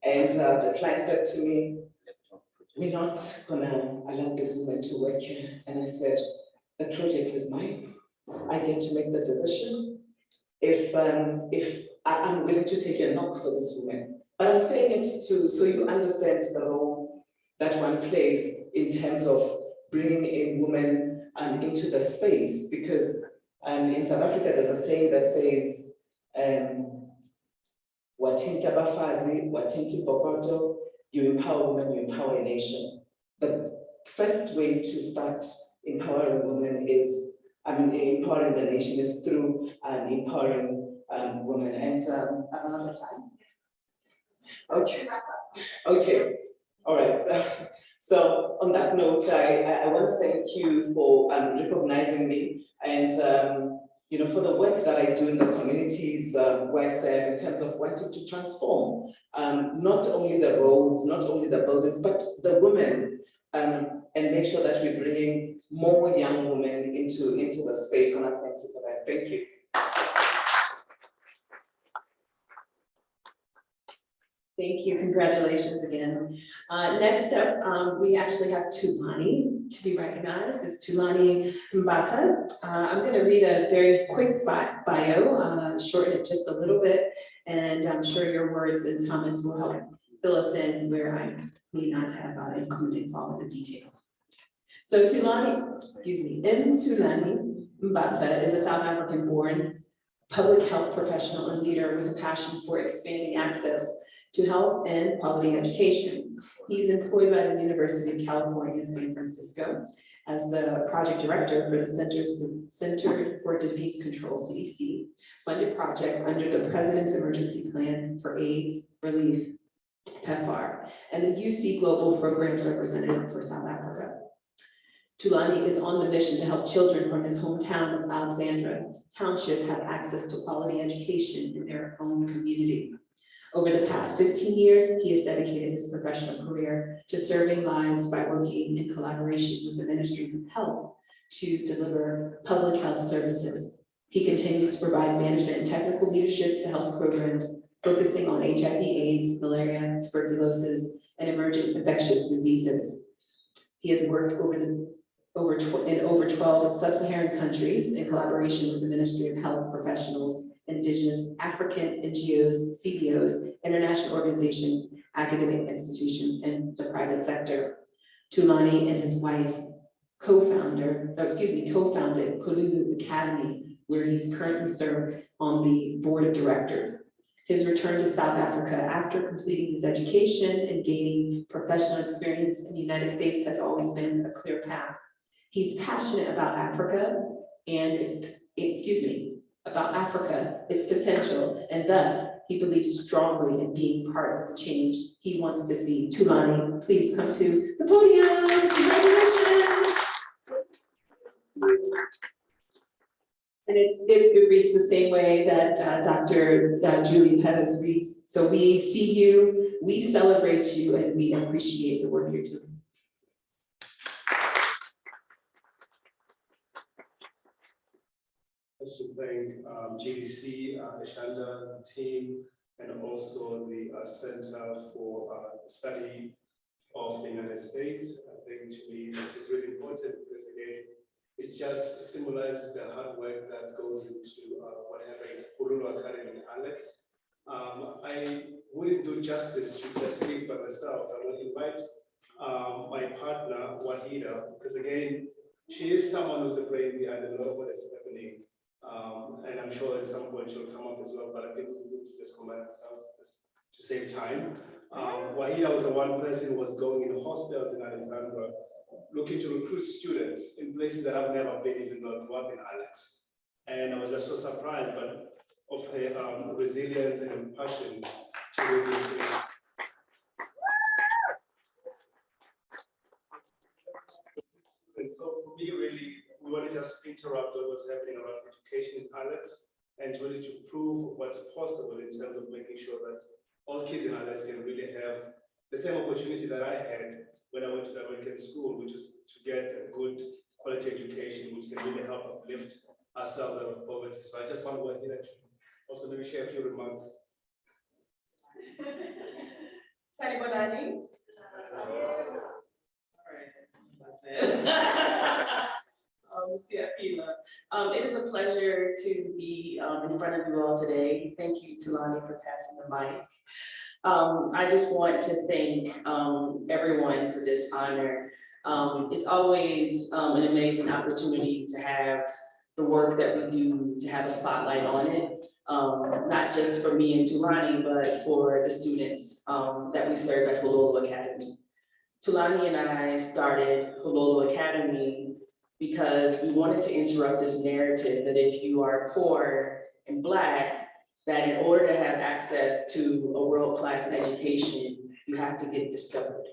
And the client said to me, "We're not gonna allow these women to work here." And I said, "The project is mine. I get to make the decision. If I'm willing to take a knock for this woman." But I'm saying it so you understand the role that one plays in terms of bringing in women into the space, because in South Africa there's a saying that says, "Watinti abafazi, watinti bokoto," you empower women, you empower a nation. The first way to start empowering women is, empowering the nation is through empowering women. And another time. Okay. All right. So on that note, I want to thank you for recognizing me and for the work that I do in the communities where I serve, in terms of wanting to transform not only the roads, not only the buildings, but the women, and make sure that we're bringing more young women into the space. And I thank you for that. Thank you. Thank you. Congratulations again. Next up, we actually have Tulani to be recognized. It's Tulani Mbata. I'm going to read a very quick bio, shorten it just a little bit, and I'm sure your words and comments will help fill us in where I may not have included all of the detail. So Tulani Mbata is a South African-born public health professional and leader with a passion for expanding access to health and quality education. He's employed by the University of California, San Francisco, as the project director for the Center for Disease Control, CDC, funded project under the President's Emergency Plan for AIDS Relief, PEPFAR, and the UC Global Programs Representative for South Africa. Tulani is on the mission to help children from his hometown of Alexandra Township have access to quality education in their own community. Over the past 15 years, he has dedicated his professional career to serving lives by working in collaboration with the ministries of health to deliver public health services. He continues to provide management and technical leadership to health programs focusing on HIV/AIDS, malaria, tuberculosis, and emerging infectious diseases. He has worked in over 12 sub-Saharan countries in collaboration with the Ministry of Health professionals, Indigenous African NGOs, CBOs, international organizations, academic institutions, and the private sector. Tulani and his wife co-founded Kolulu Academy, where he's currently served on the board of directors. His return to South Africa after completing his education and gaining professional experience in the United States has always been a clear path. He's passionate about Africa and its potential, and thus he believes strongly in being part of the change he wants to see. Tulani, please come to the podium. Congratulations. And it reads the same way that Dr. Julia Peplum reads. So we see you, we celebrate you, and we appreciate the work you're doing. Also thank GDC, Ishanda, the team, and also the Center for the Study of the United States. I think to me this is really important because again, it just symbolizes the hard work that goes into what happened at Hululu Academy in Alex. I wouldn't do justice to just speak by myself. I would invite my partner, Wahida, because again, she is someone who's the brain behind a lot of what is happening. And I'm sure at some point she'll come up as well, but I think we need to just combine ourselves just to save time. Wahida was the one person who was going in hostels in Alexandria, looking to recruit students in places that I've never been, even though I grew up in Alex. And I was just so surprised, but of her resilience and passion to really and so for me, really, we want to just interrupt what was happening around education in Alex and really to prove what's possible in terms of making sure that all kids in Alex can really have the same opportunity that I had when I went to the American school, which is to get a good quality education, which can really help uplift ourselves out of poverty. So I just want to go ahead and also maybe share a few remarks. Tani Bodani. It is a pleasure to be in front of you all today. Thank you, Tulani, for passing the mic. I just want to thank everyone for this honor. It's always an amazing opportunity to have the work that we do, to have a spotlight on it, not just for me and Tulani, but for the students that we serve at Hululu Academy. Tulani and I started Hululu Academy because we wanted to interrupt this narrative that if you are poor and Black, that in order to have access to a world-class education, you have to get discovered.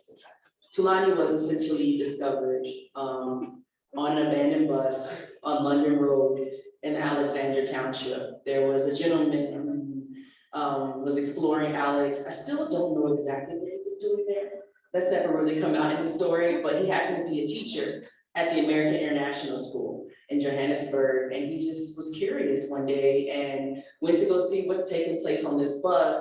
Tulani was essentially discovered on an abandoned bus on London Road in the Alexandria Township. There was a gentleman who was exploring Alex. I still don't know exactly what he was doing there. That's never really come out in the story, but he happened to be a teacher at the American International School in Johannesburg. And he just was curious one day and went to go see what's taking place on this bus.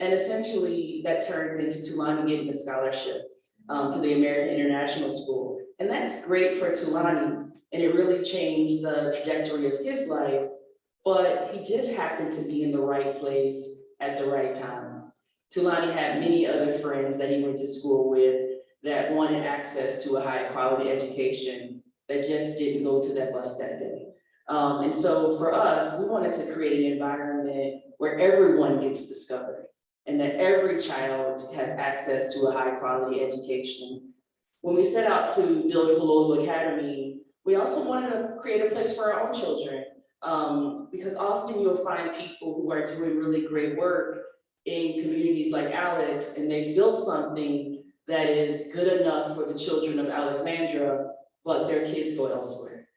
And essentially that turned into Tulani getting a scholarship to the American International School. And that's great for Tulani. And it really changed the trajectory of his life, but he just happened to be in the right place at the right time. Tulani had many other friends that he went to school with that wanted access to a high quality education that just didn't go to that bus that day. And so for us, we wanted to create an environment where everyone gets discovered and that every child has access to a high quality education. When we set out to build Hululu Academy, we also wanted to create a place for our own children, because often you'll find people who are doing really great work in communities like Alex, and they've built something that is good enough for the children of Alexandria, but their kids go elsewhere.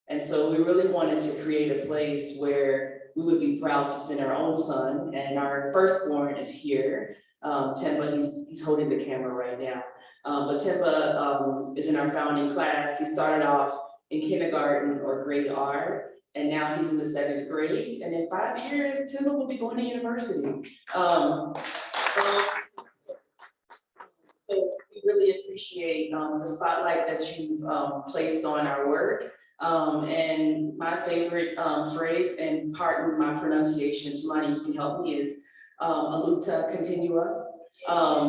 And so we really wanted to create a place where we would be proud to send our own son, and our firstborn is here. Temba, he's holding the camera right now. But Temba is in our founding class. He started off in kindergarten or grade R, and now he's in the 7th grade. And in 5 years, Temba will be going to university. So we really appreciate the spotlight that you've placed on our work. And my favorite phrase, and pardon my pronunciation, Tulani, you can help me, is Aluta Continua.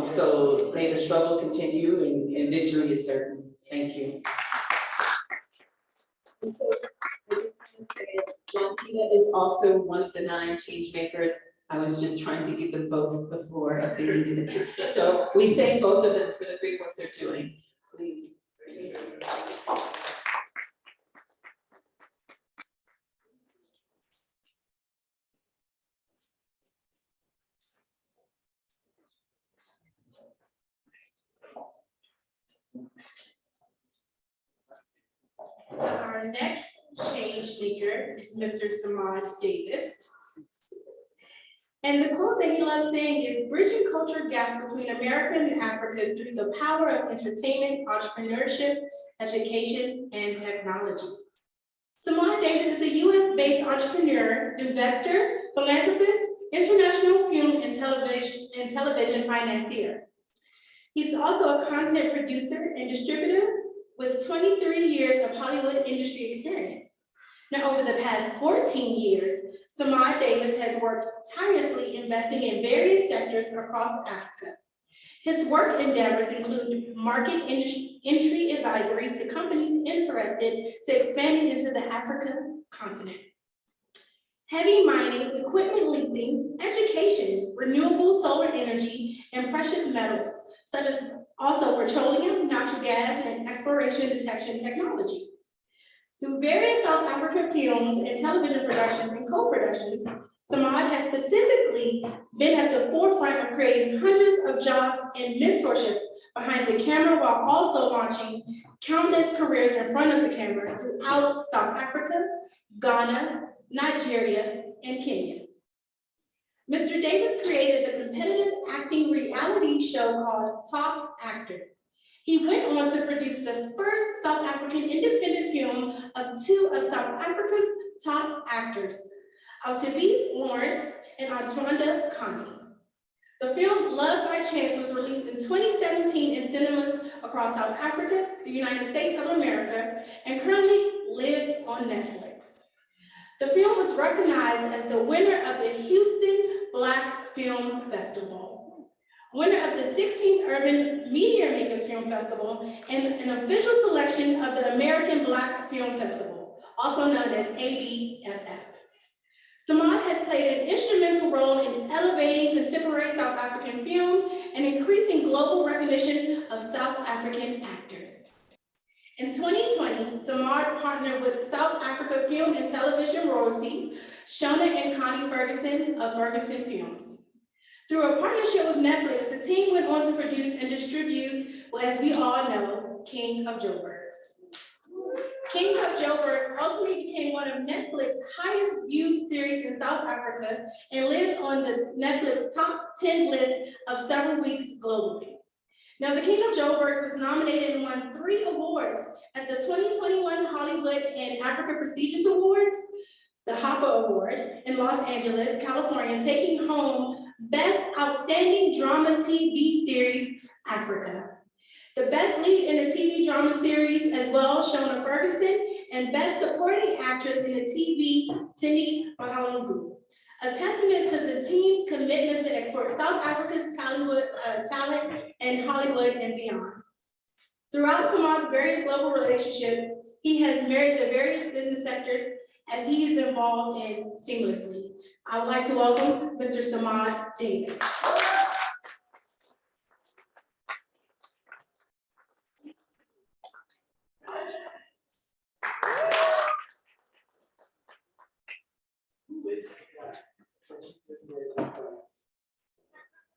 So may the struggle continue and victory is certain. Thank you. John Pina is also one of the 9 change makers. I was just trying to give them both before they needed it. So we thank both of them for the great work they're doing. Please. So our next change maker is Mr. Saman Davis. And the quote that he loves saying is, bridging culture gaps between America and Africa through the power of entertainment, entrepreneurship, education, and technology. Saman Davis is a US-based entrepreneur, investor, philanthropist, international film and television financier. He's also a content producer and distributor with 23 years of Hollywood industry experience. Now, over the past 14 years, Saman Davis has worked tirelessly investing in various sectors across Africa. His work endeavors include market entry advisory to companies interested to expanding into the African continent, heavy mining, equipment leasing, education, renewable solar energy, and precious metals, such as also petroleum, natural gas, and exploration detection technology. Through various South African films and television productions and co-productions, Saman has specifically been at the forefront of creating hundreds of jobs and mentorship behind the camera, while also launching countless careers in front of the camera throughout South Africa, Ghana, Nigeria, and Kenya. Mr. Davis created the competitive acting reality show called Top Actor. He went on to produce the first South African independent film of two of South Africa's top actors, Altabis Lawrence and Antwanda Kani. The film Love by Chance was released in 2017 in cinemas across South Africa, the United States of America, and currently lives on Netflix. The film was recognized as the winner of the Houston Black Film Festival, winner of the 16th Urban Media Makers Film Festival, and an official selection of the American Black Film Festival, also known as ABFF. Saman has played an instrumental role in elevating contemporary South African film and increasing global recognition of South African actors. In 2020, Saman partnered with South Africa Film and Television Royalty, Shona and Connie Ferguson of Ferguson Films. Through a partnership with Netflix, the team went on to produce and distribute, well, as we all know, King of Joburg. King of Joburg ultimately became one of Netflix's highest viewed series in South Africa and lives on the Netflix top 10 list of several weeks globally. Now, the King of Joburg was nominated and won 3 awards at the 2021 Hollywood and Africa Prestigious Awards, the HAPA Award in Los Angeles, California, taking home Best Outstanding Drama TV Series, Africa. The Best Lead in a TV Drama Series as well, Shona Ferguson, and Best Supporting Actress in a TV, Cindy Mahalungu. A testament to the team's commitment to export South Africa's talent in Hollywood and beyond. Throughout Saman's various global relationships, he has married the various business sectors as he is involved in seamlessly. I would like to welcome Mr. Saman Davis.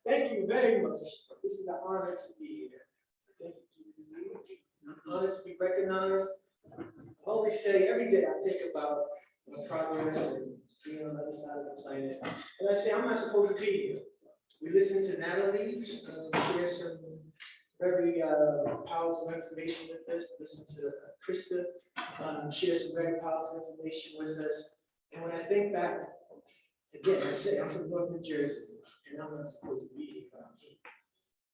Thank you very much. This is an honor to be here. Thank you. I'm honored to be recognized. I always say every day I think about my progress and being on the other side of the planet. And I say I'm not supposed to be here. We listened to Natalie share some very powerful information with us. Listen to Krista share some very powerful information with us. And when I think back, again, I say I'm from North New Jersey, and I'm not supposed to be here.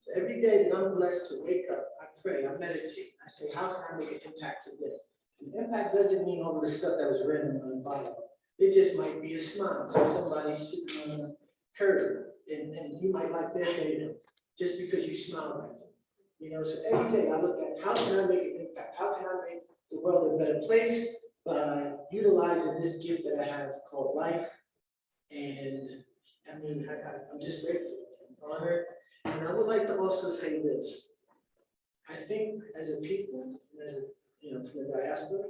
So every day that I'm blessed to wake up, I pray, I meditate. I say, how can I make an impact today? And the impact doesn't mean all of the stuff that was written on the Bible. It just might be a smile to somebody sitting on a curb, and you might like their day just because you smile at them. You know, so every day I look at how can I make an impact? How can I make the world a better place by utilizing this gift that I have called life? And I mean, I'm just grateful and honored. And I would like to also say this. I think as a people, as a, you know, from the diaspora,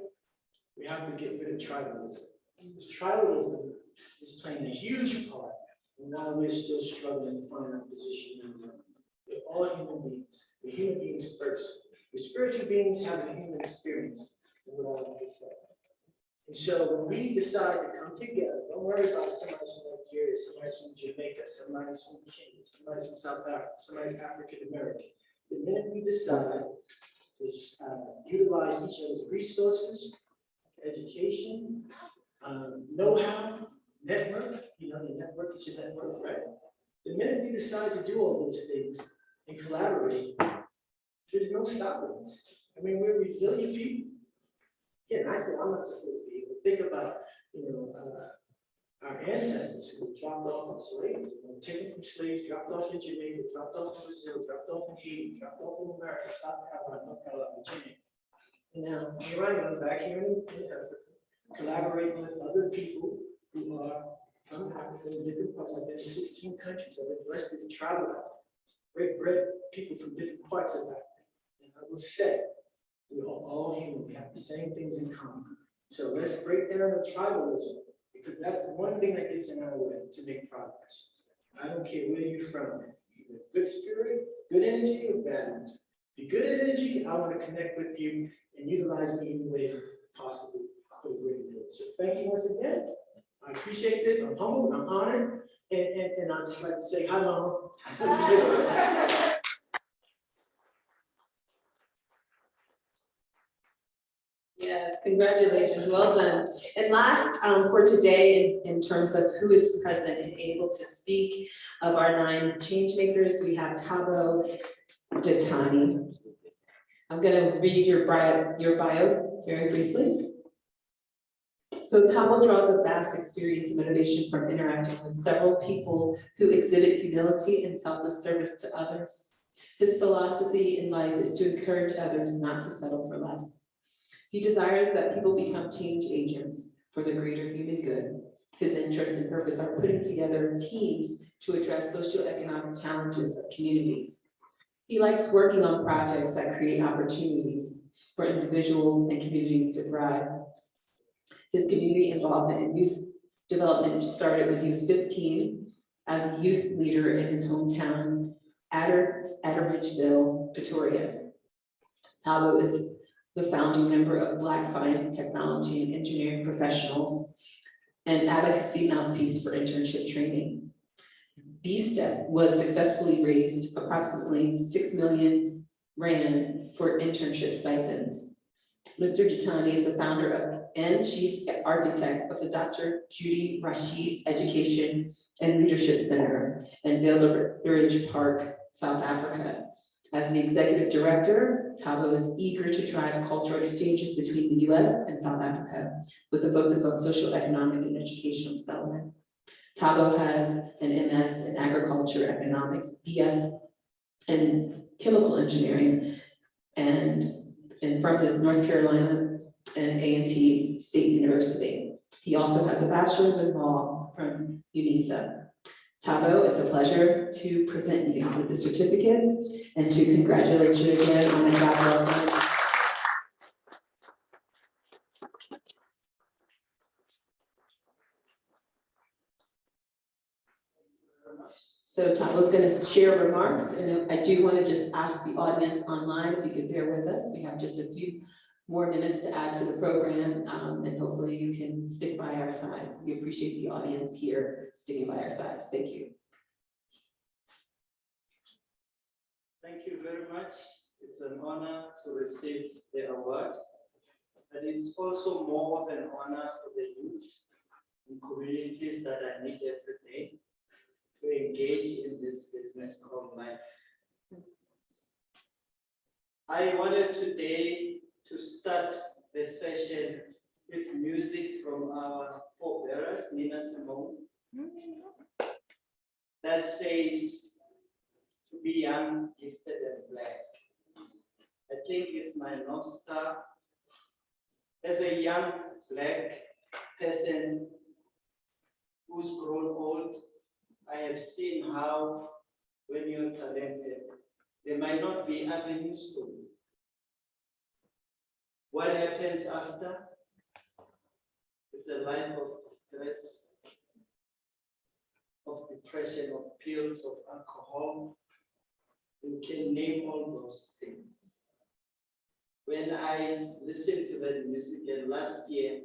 we have to get rid of tribalism. Because tribalism is playing a huge part in why we're still struggling to find our position in the world. We're all human beings. We're human beings first. We're spiritual beings having a human experience, is what I like to say. And so when we decide to come together, don't worry about somebody's from Nigeria, somebody's from Jamaica, somebody's from Kenya, somebody's from South Africa, somebody's African American. The minute we decide to utilize each other's resources, education, know-how, network, you know, the network is your network, right? The minute we decide to do all those things and collaborate, there's no stopping us. I mean, we're resilient people. Again, I said I'm not supposed to be able to think about, you know, our ancestors who were dropped off on slaves, you know, taken from slaves, dropped off in Jamaica, dropped off in Brazil, dropped off in Haiti, dropped off in America, South Carolina, North Carolina, Virginia. And now here I am back here in Africa, collaborating with other people who are from Africa in different parts. I've been to 16 countries. I've been blessed to travel out, break bread with people from different parts of Africa. And I will say, we are all human. We have the same things in common. So let's break down the tribalism, because that's the one thing that gets in our way to make progress. I don't care where you're from, either good spirit, good energy, or bad energy. If you're good energy, I want to connect with you and utilize me in any way possible for the greater good. So thank you once again. I appreciate this. I'm humbled, I'm honored, and I'd just like to say hi, Mama. Yes, congratulations, well done. And last for today, in terms of who is present and able to speak of our 9 change makers, we have Thabo Datani. I'm going to read your bio very briefly. So Thabo draws a vast experience of innovation from interacting with several people who exhibit humility and selfless service to others. His philosophy in life is to encourage others not to settle for less. He desires that people become change agents for the greater human good. His interest and purpose are putting together teams to address socioeconomic challenges of communities. He likes working on projects that create opportunities for individuals and communities to thrive. His community involvement in youth development started when he was 15 as a youth leader in his hometown, Atteridgeville, Pretoria. Thabo is the founding member of Black Science, Technology, and Engineering Professionals, and advocacy mouthpiece for internship training. B-Step was successfully raised approximately 6 million rand for internship stipends. Mr. Datani is the founder of and chief architect of the Dr. Judy Rashid Education and Leadership Center in Village Park, South Africa. As the executive director, Thabo is eager to drive cultural exchanges between the US and South Africa with a focus on socioeconomic and educational development. Thabo has an MS in agriculture economics, BS in chemical engineering, and from the North Carolina and A&T State University. He also has a bachelor's in law from UNISA. Thabo, it's a pleasure to present you with the certificate and to congratulate you again on a job well done. So Thabo's going to share remarks, and I do want to just ask the audience online if you could bear with us. We have just a few more minutes to add to the program, and hopefully you can stick by our sides. We appreciate the audience here sticking by our sides. Thank you. Thank you very much. It's an honor to receive the award, but it's also more of an honor for the youth and communities that I meet every day to engage in this business called life. I wanted today to start the session with music from our forebearers, Nina Simone, that says, to be young, gifted, and black. I think it's my North Star. As a young black person who's grown old, I have seen how when you're talented, there might not be avenues for you. What happens after? It's a life of distress, of depression, of pills, of alcohol. You can name all those things. When I listened to that music, and last year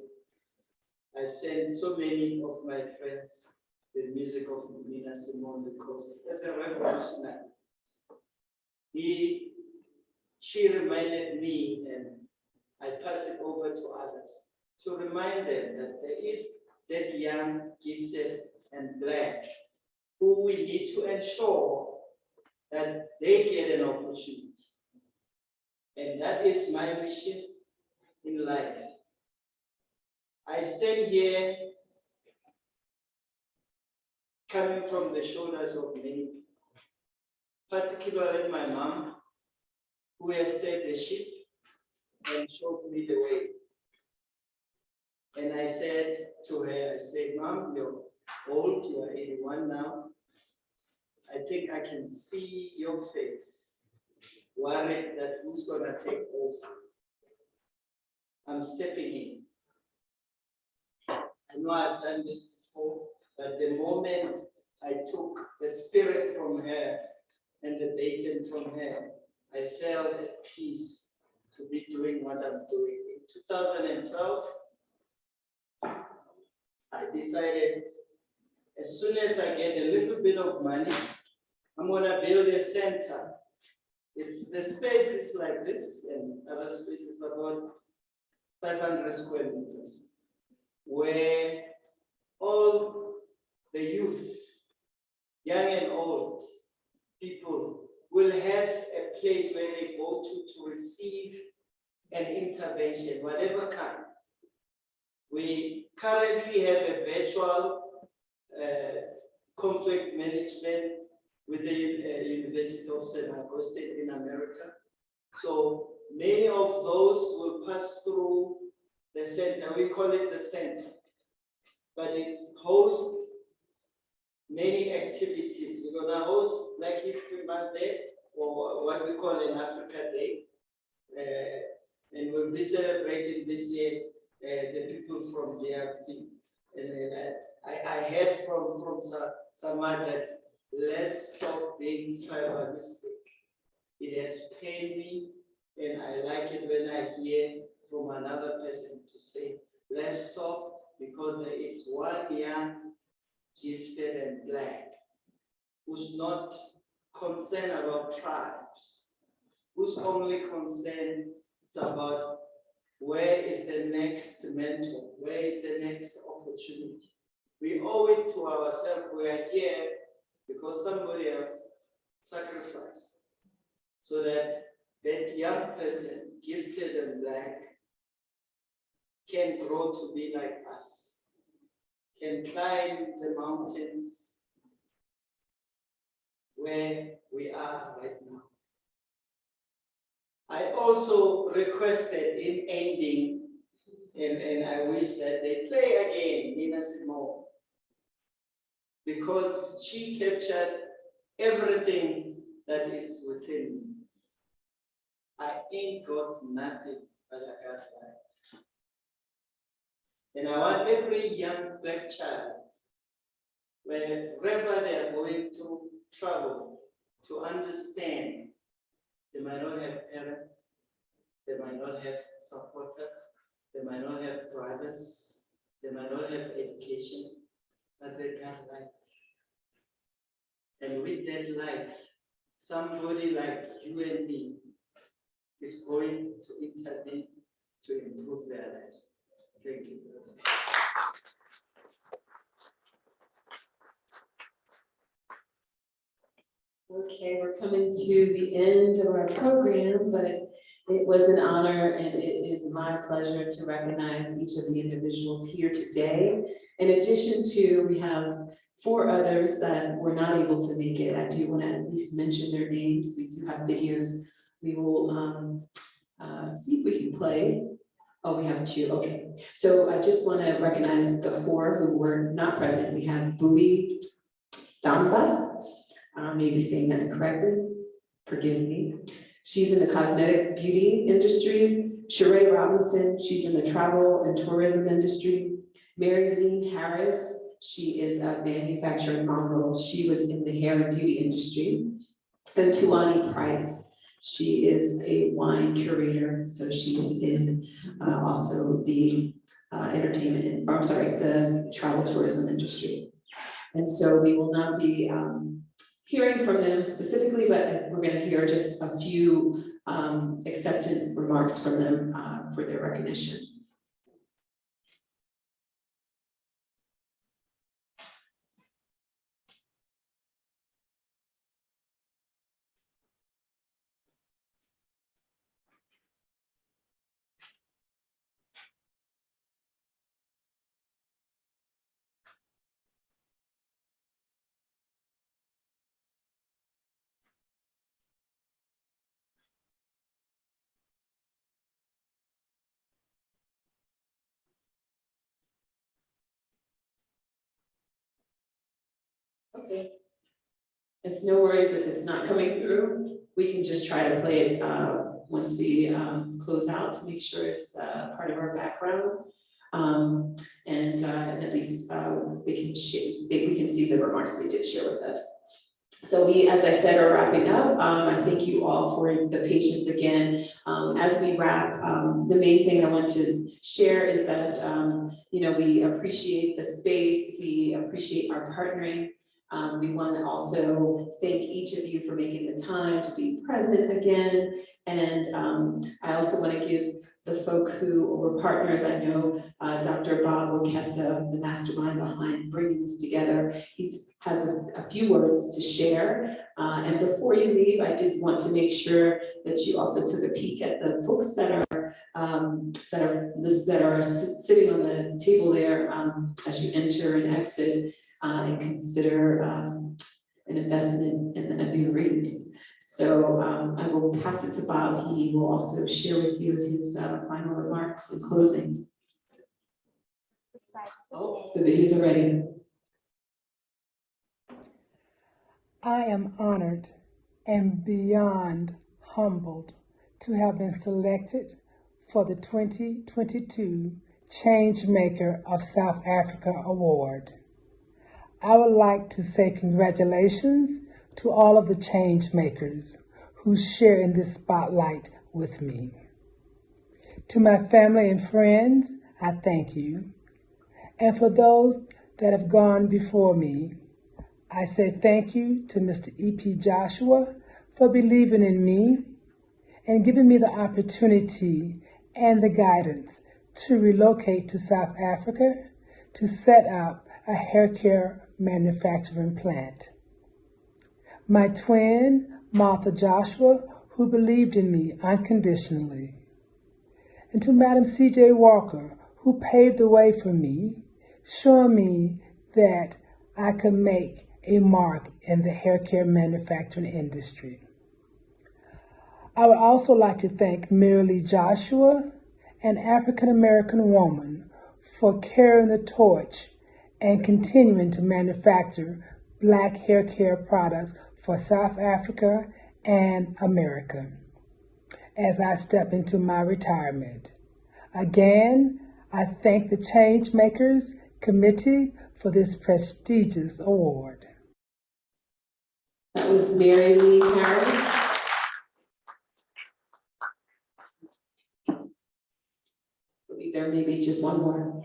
I sent so many of my friends the music of Nina Simone because as a revolutionary, she reminded me, and I passed it over to others, to remind them that there is that young, gifted, and Black who we need to ensure that they get an opportunity. And that is my mission in life. I stand here coming from the shoulders of many, particularly my mom, who has steered the ship and showed me the way. And I said to her, I said, Mom, you're old, you are 81 now. I think I can see your face, worried that who's gonna take over. I'm stepping in. I know I've done this before, but the moment I took the spirit from her and the baton from her, I felt at peace to be doing what I'm doing. In 2012, I decided as soon as I get a little bit of money, I'm gonna build a center. The space is like this, and other space is about 500 square meters, where all the youth, young and old people, will have a place where they go to receive an intervention, whatever kind. We currently have a virtual conflict management with the University of St. Augustine in America. So many of those will pass through the center. We call it the center, but it hosts many activities. We're gonna host Black History Month Day, or what we call an Africa Day. And we'll be celebrating this year the people from DRC. And I heard from Saman that let's stop being tribalistic. It has pained me, and I like it when I hear from another person to say, let's stop, because there is one young, gifted, and Black who's not concerned about tribes, whose only concern is about where is the next mentor, where is the next opportunity. We owe it to ourselves. We are here because somebody else sacrificed, so that that young person, gifted and Black, can grow to be like us, can climb the mountains where we are right now. I also requested in ending, and I wish that they play again Nina Simone, because she captured everything that is within me. I ain't got nothing, but I got life. And I want every young Black child, wherever they are going through trouble, to understand they might not have parents, they might not have supporters, they might not have brothers, they might not have education, but they got life. And with that life, somebody like you and me is going to intervene to improve their lives. Thank you. Okay, we're coming to the end of our program, but it was an honor and it is my pleasure to recognize each of the individuals here today. In addition to, we have 4 others that were not able to make it. I do want to at least mention their names. We do have videos. We will see if we can play. Oh, we have 2, okay. So I just want to recognize the 4 who were not present. We have Bowie Damba. Maybe saying that incorrectly, forgive me. She's in the cosmetic beauty industry. Sheree Robinson, she's in the travel and tourism industry. Mary Lee Harris, she is a manufacturing model. She was in the hair and beauty industry. And Tuani Price, she is a wine curator. So she's in also the entertainment, or I'm sorry, the travel tourism industry. And so we will not be hearing from them specifically, but we're going to hear just a few accepted remarks from them for their recognition. Okay. It's no worries if it's not coming through. We can just try to play it once we close out to make sure it's part of our background. And at least we can see the remarks they did share with us. So we, as I said, are wrapping up. I thank you all for the patience again. As we wrap, the main thing I want to share is that, you know, we appreciate the space, we appreciate our partnering. We want to also thank each of you for making the time to be present again. And I also want to give the folk who were partners. I know Dr. Bob Wakesa, the mastermind behind bringing this together, he has a few words to share. And before you leave, I did want to make sure that you also took a peek at the books that are sitting on the table there as you enter and exit, and consider an investment in a new read. So I will pass it to Bob. He will also share with you his final remarks and closings. Oh, the videos are ready. I am honored and beyond humbled to have been selected for the 2022 Changemaker of South Africa Award. I would like to say congratulations to all of the change makers who share in this spotlight with me. To my family and friends, I thank you. And for those that have gone before me, I say thank you to Mr. E.P. Joshua for believing in me and giving me the opportunity and the guidance to relocate to South Africa to set up a hair care manufacturing plant. My twin, Martha Joshua, who believed in me unconditionally. And to Madam C.J. Walker, who paved the way for me, showing me that I could make a mark in the hair care manufacturing industry. I would also like to thank Mary Lee Joshua, an African-American woman, for carrying the torch and continuing to manufacture Black hair care products for South Africa and America as I step into my retirement. Again, I thank the Changemakers Committee for this prestigious award. That was Mary Lee Harris. There may be just one more.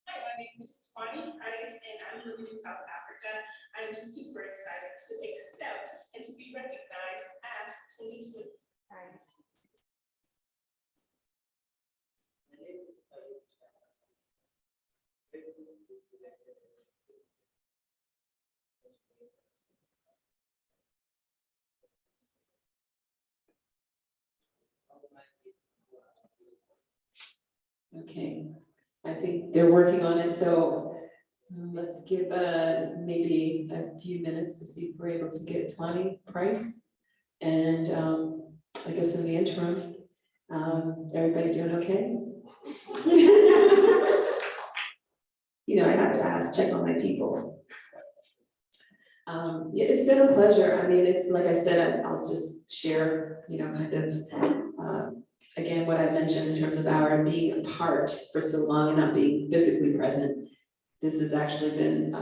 Hi, my name is Twani Price, and I'm living in South Africa. I am super excited to accept and to be recognized as 2020. Okay, I think they're working on it, so let's give maybe a few minutes to see if we're able to get Twani Price. And I guess in the interim, everybody doing okay? You know, I have to ask, check on my people. Yeah, it's been a pleasure. I mean, it's like I said, I'll just share, you know, kind of, again, what I mentioned in terms of our being apart for so long and not being physically present. This has actually been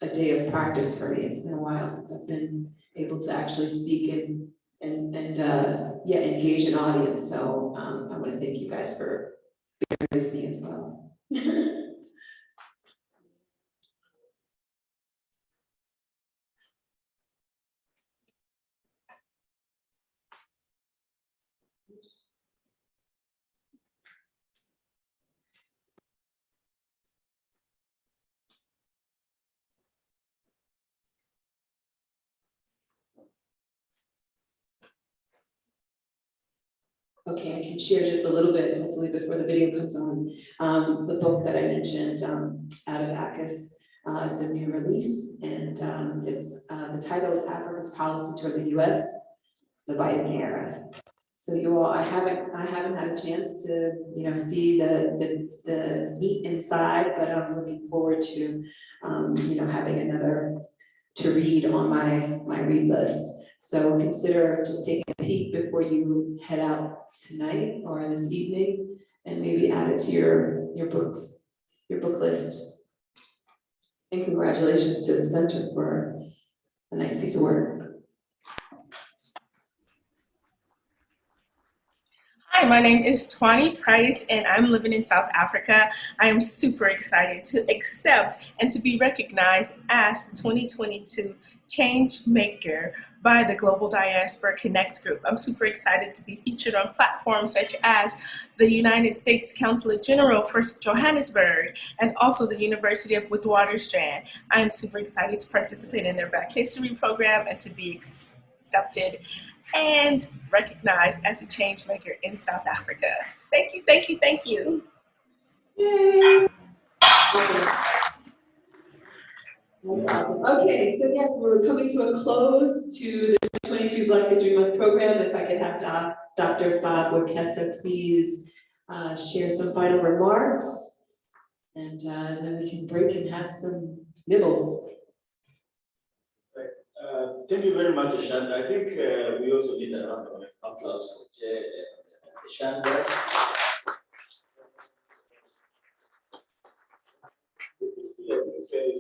a day of practice for me. It's been a while since I've been able to actually speak and yeah, engage an audience. So I want to thank you guys for being with me as well. Okay, I can share just a little bit, hopefully before the video comes on. The book that I mentioned, out of ACUS, it's a new release, and it's the title is Africa's Policy Toward the U.S., the Biden Era. So you all, I haven't had a chance to, see the meat inside, but I'm looking forward to, having another to read on my read list. So consider just taking a peek before you head out tonight or this evening, and maybe add it to your book list. And congratulations to the center for a nice piece of work. Hi, my name is Twani Price, and I'm living in South Africa. I am super excited to accept and to be recognized as the 2022 Change Maker by the Global Diaspora Connect Group. I'm super excited to be featured on platforms such as the United States Consulate General for Johannesburg and also the University of Witwatersrand. I am super excited to participate in their Black History program and to be accepted and recognized as a change maker in South Africa. Thank you, thank you, thank you. Yay! Okay, so yes, we're coming to a close to the 2022 Black History Month program. If I could have Dr. Bob Wakesa please share some final remarks, and then we can break and have some nibbles. Thank you very much, Shanda. I think we also need a round of applause for Shanda.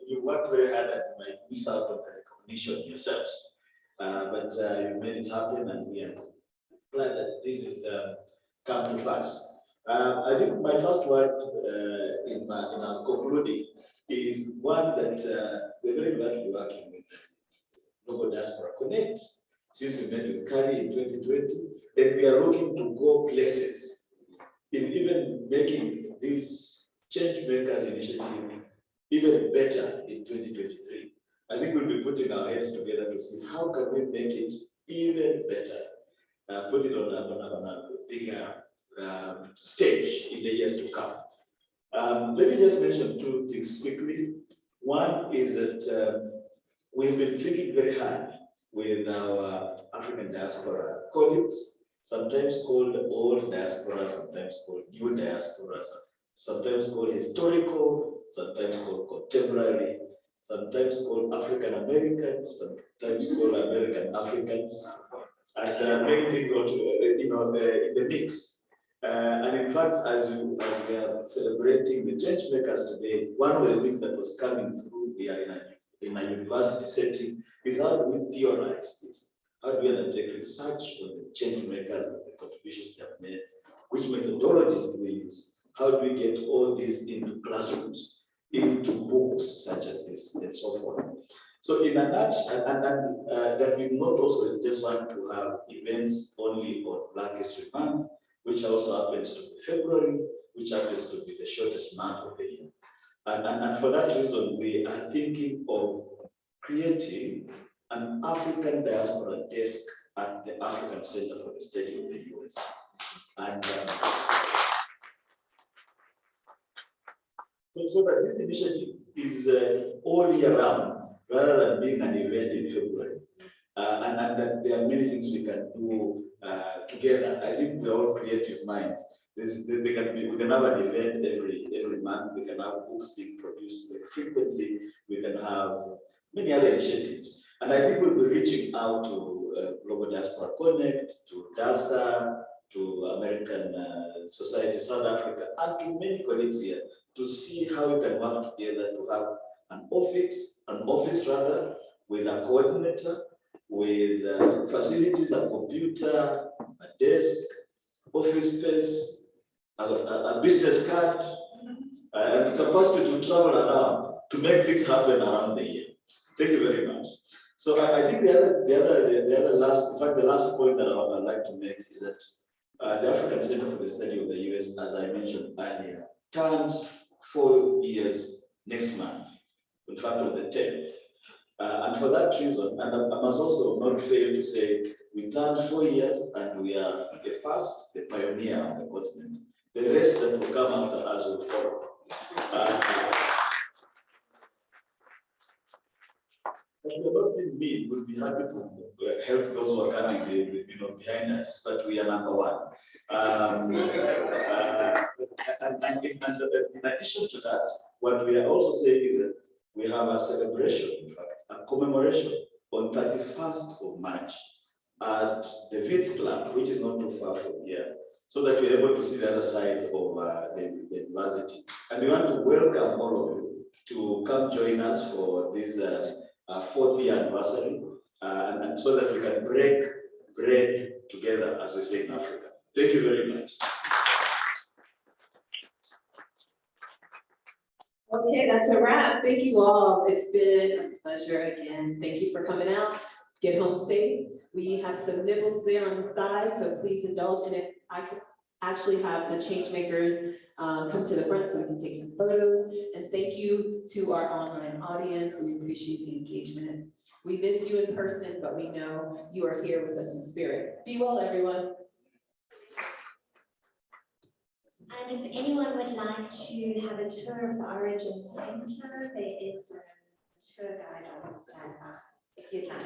You worked very hard and might miss out on the recognition yourselves, but you made it happen, and we are glad that this is come to pass. I think my first word in our concluding is one that we're very glad to be working with Global Diaspora Connect since we met with Kari in 2020, and we are looking to go places in even making this Change Makers initiative even better in 2023. I think we'll be putting our heads together to see how can we make it even better, put it on a bigger stage in the years to come. Let me just mention two things quickly. One is that we've been thinking very hard with our African diaspora colleagues, sometimes called old diaspora, sometimes called new diaspora, sometimes called historical, sometimes called contemporary, sometimes called African Americans, sometimes called American Africans, and many things also, in the mix. And in fact, as we are celebrating the change makers today, one of the things that was coming through here in a university setting is how do we theorize this? How do we undertake research on the change makers and the contributions they have made? Which methodologies do we use? How do we get all this into classrooms, into books such as this, and so forth? So in a nutshell, and that we not also just want to have events only on Black History Month, which also happens to be February, which happens to be the shortest month of the year. And for that reason, we are thinking of creating an African diaspora desk at the African Center for the Study of the US. And so that this initiative is all year round, rather than being an event in February. And that there are many things we can do together. I think we're all creative minds. We can have an event every month. We can have books being produced very frequently. We can have many other initiatives. And I think we'll be reaching out to Global Diaspora Connect, to DASA, to American Society South Africa, and to many colleagues here to see how we can work together to have an office rather, with a coordinator, with facilities, a computer, a desk, office space, a business card, and the capacity to travel around to make things happen around the year. Thank you very much. So I think the last point that I would like to make is that the African Center for the Study of the US, as I mentioned earlier, turns 4 years next month, in fact on the 10th. And for that reason, and I must also not fail to say, we turned 4 years and we are the first, the pioneer on the continent. The rest that will come after us will follow. We would be happy to help those who are coming behind us, but we are number one. And in addition to that, what we are also saying is that we have a celebration, in fact, a commemoration on 31st of March at the Vitz Club, which is not too far from here, so that we're able to see the other side of the university. And we want to welcome all of you to come join us for this 4th year anniversary, and so that we can break bread together, as we say in Africa. Thank you very much. Okay, that's a wrap. Thank you all. It's been a pleasure again. Thank you for coming out. Get home safe. We have some nibbles there on the side, so please indulge. And if I could actually have the change makers come to the front so we can take some photos. And thank you to our online audience. We appreciate the engagement. We miss you in person, but we know you are here with us in spirit. Be well, everyone. And if anyone would like to have a tour of the Origin Center, there is a tour guide on standby if you'd like.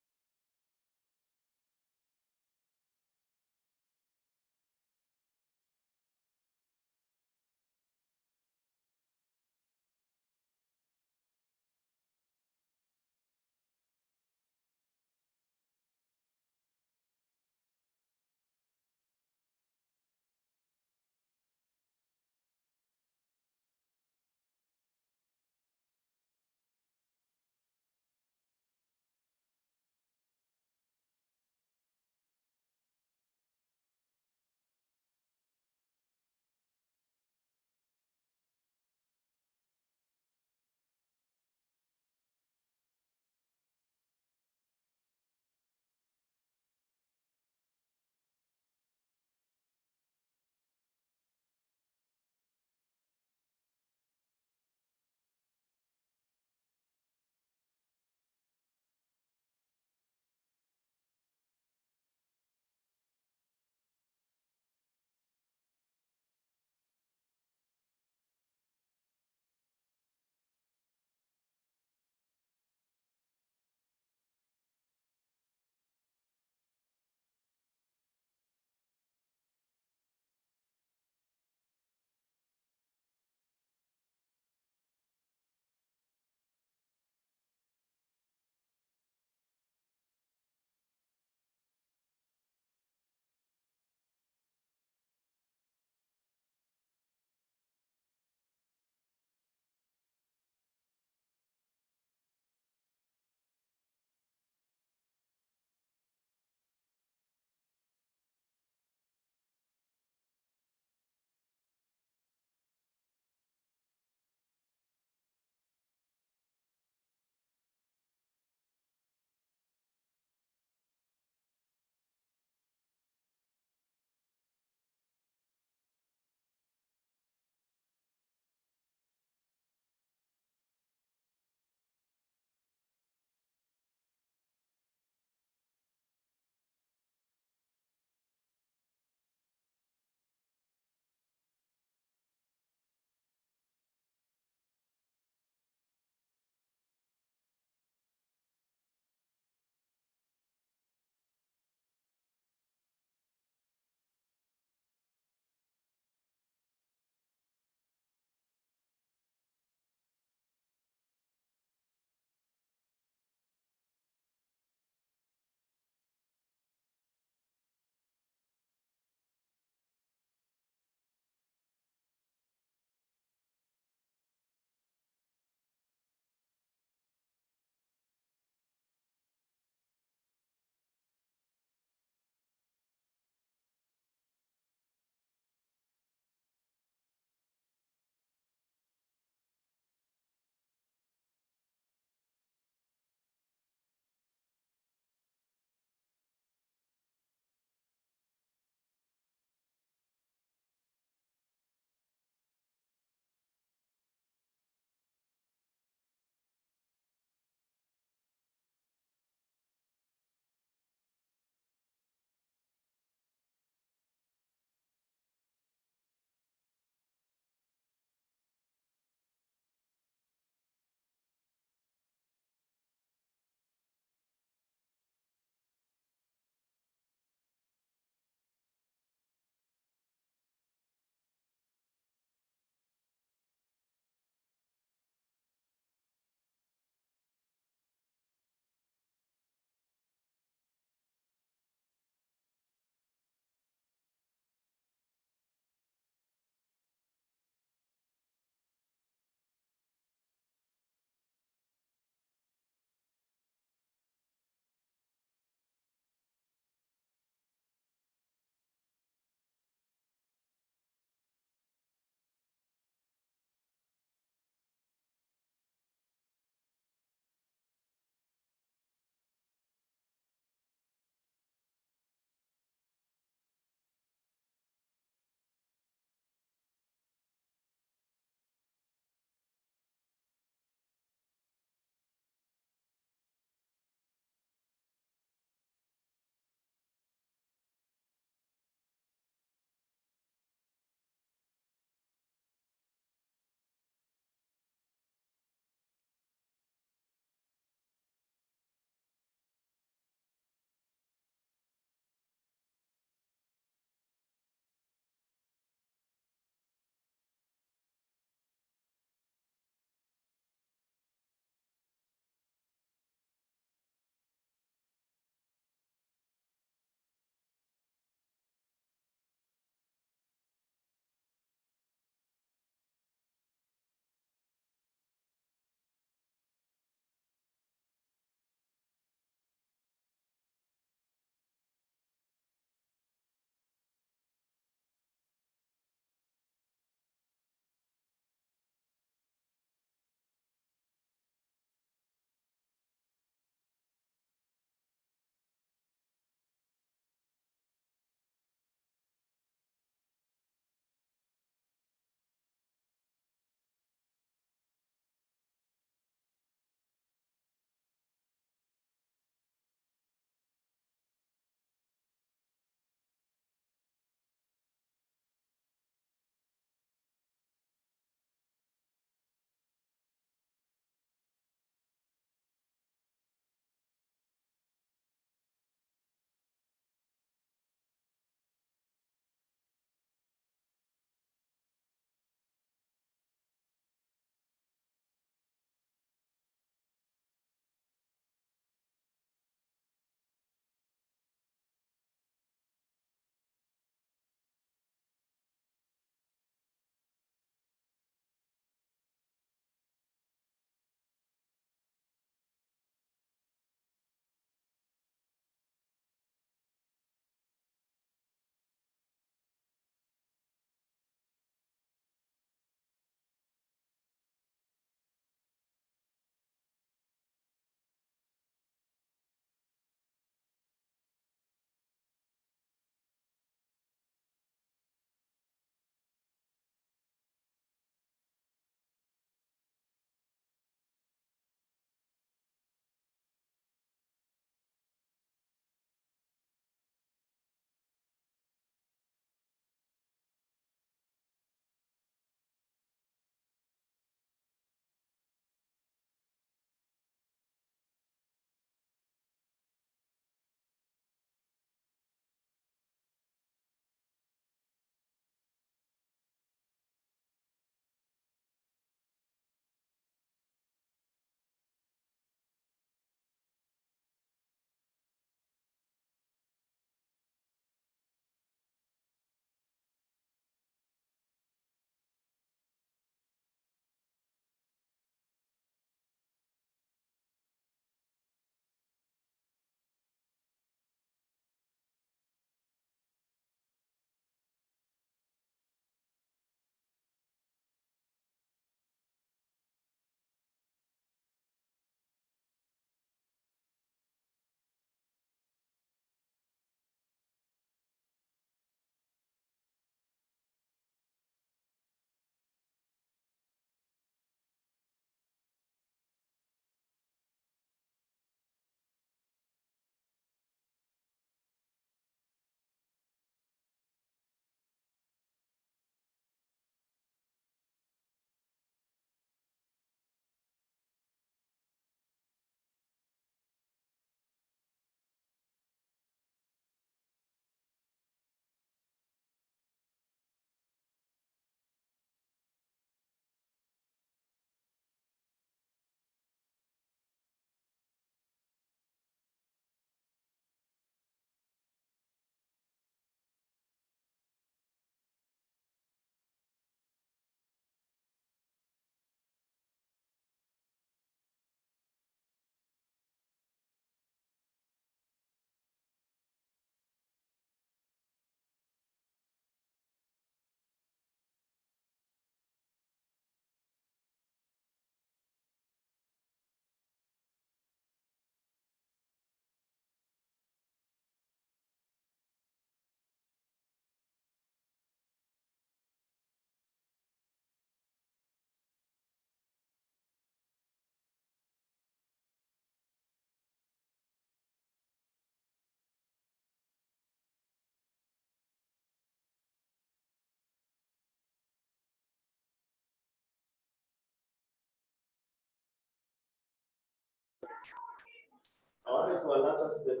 want to alert us that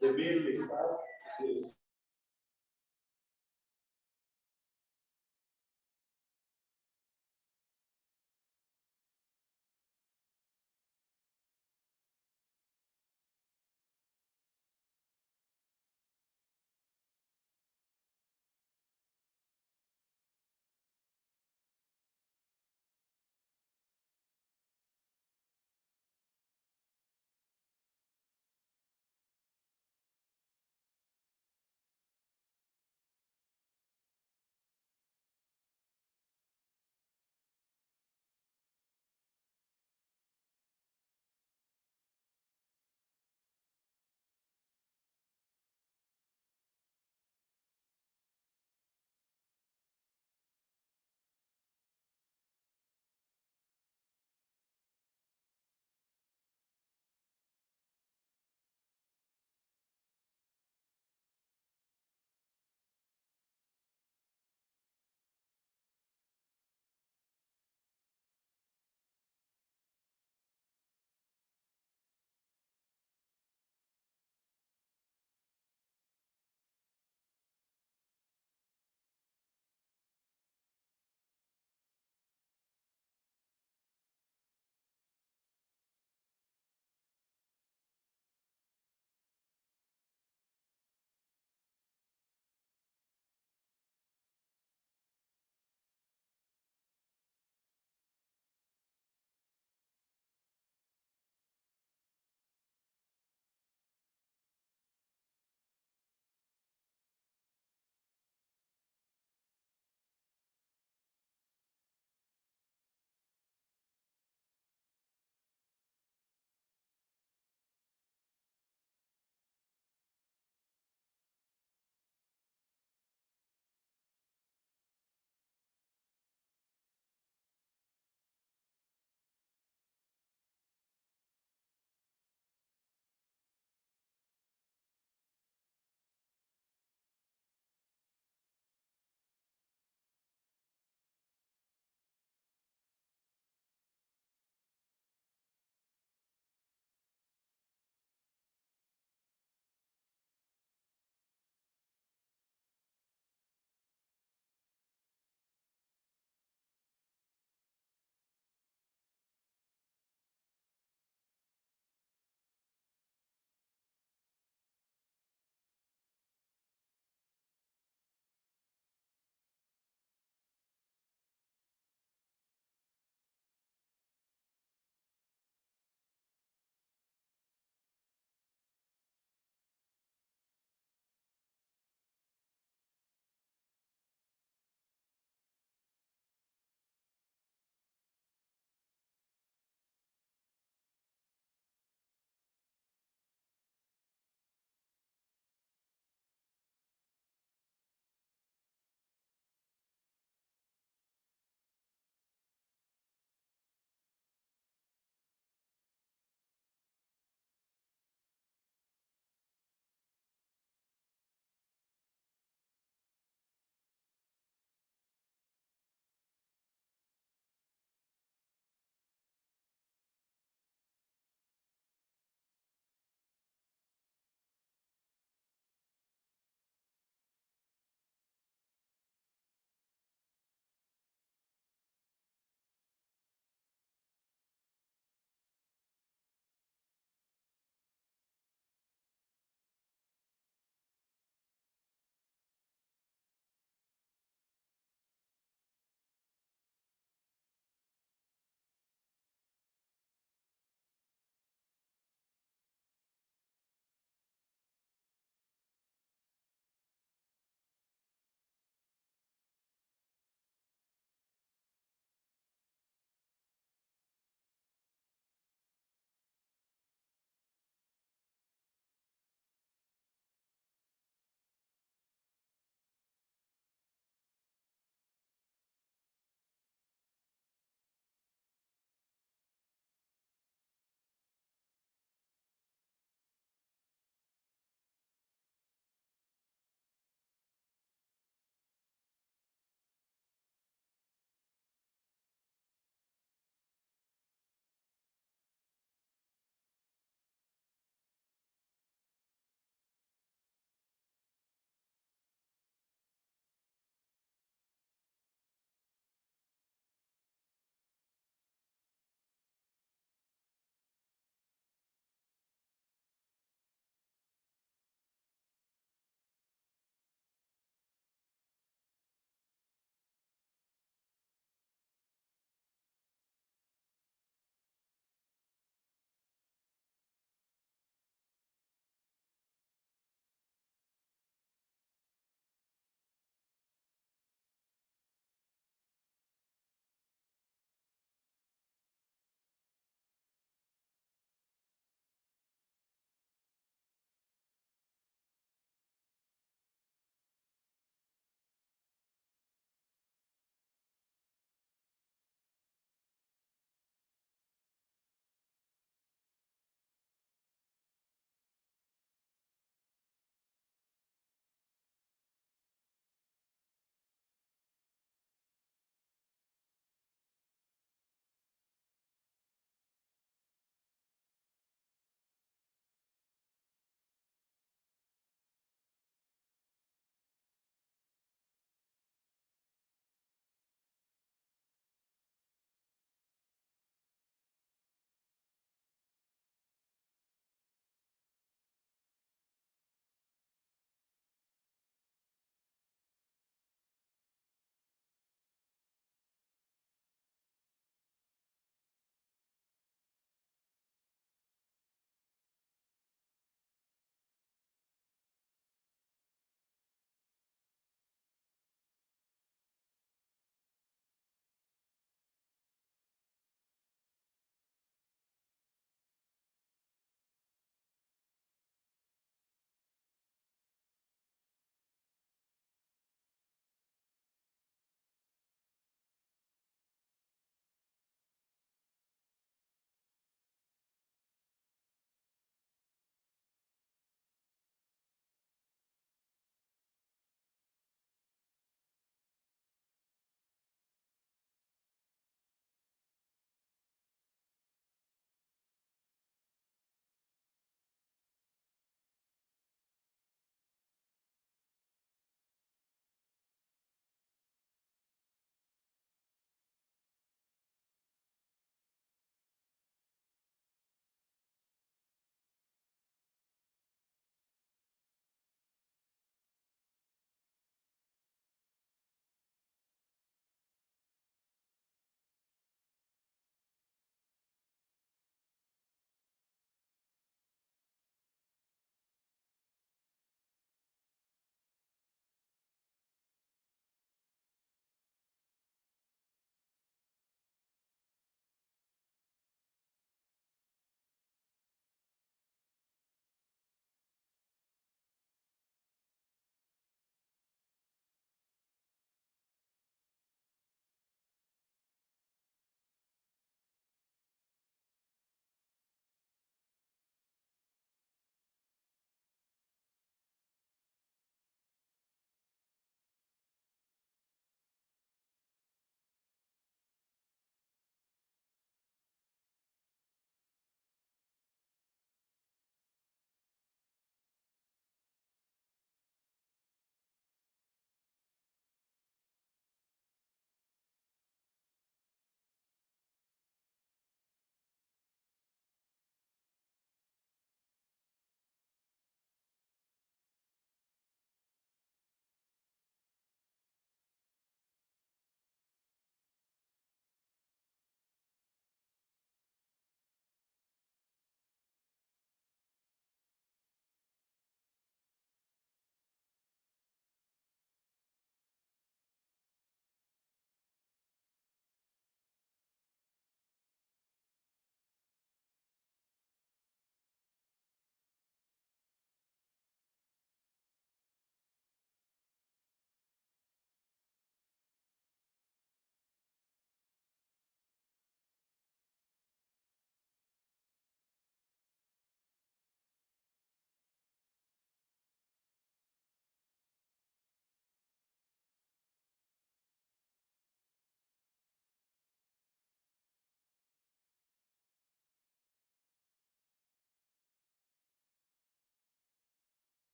the meal is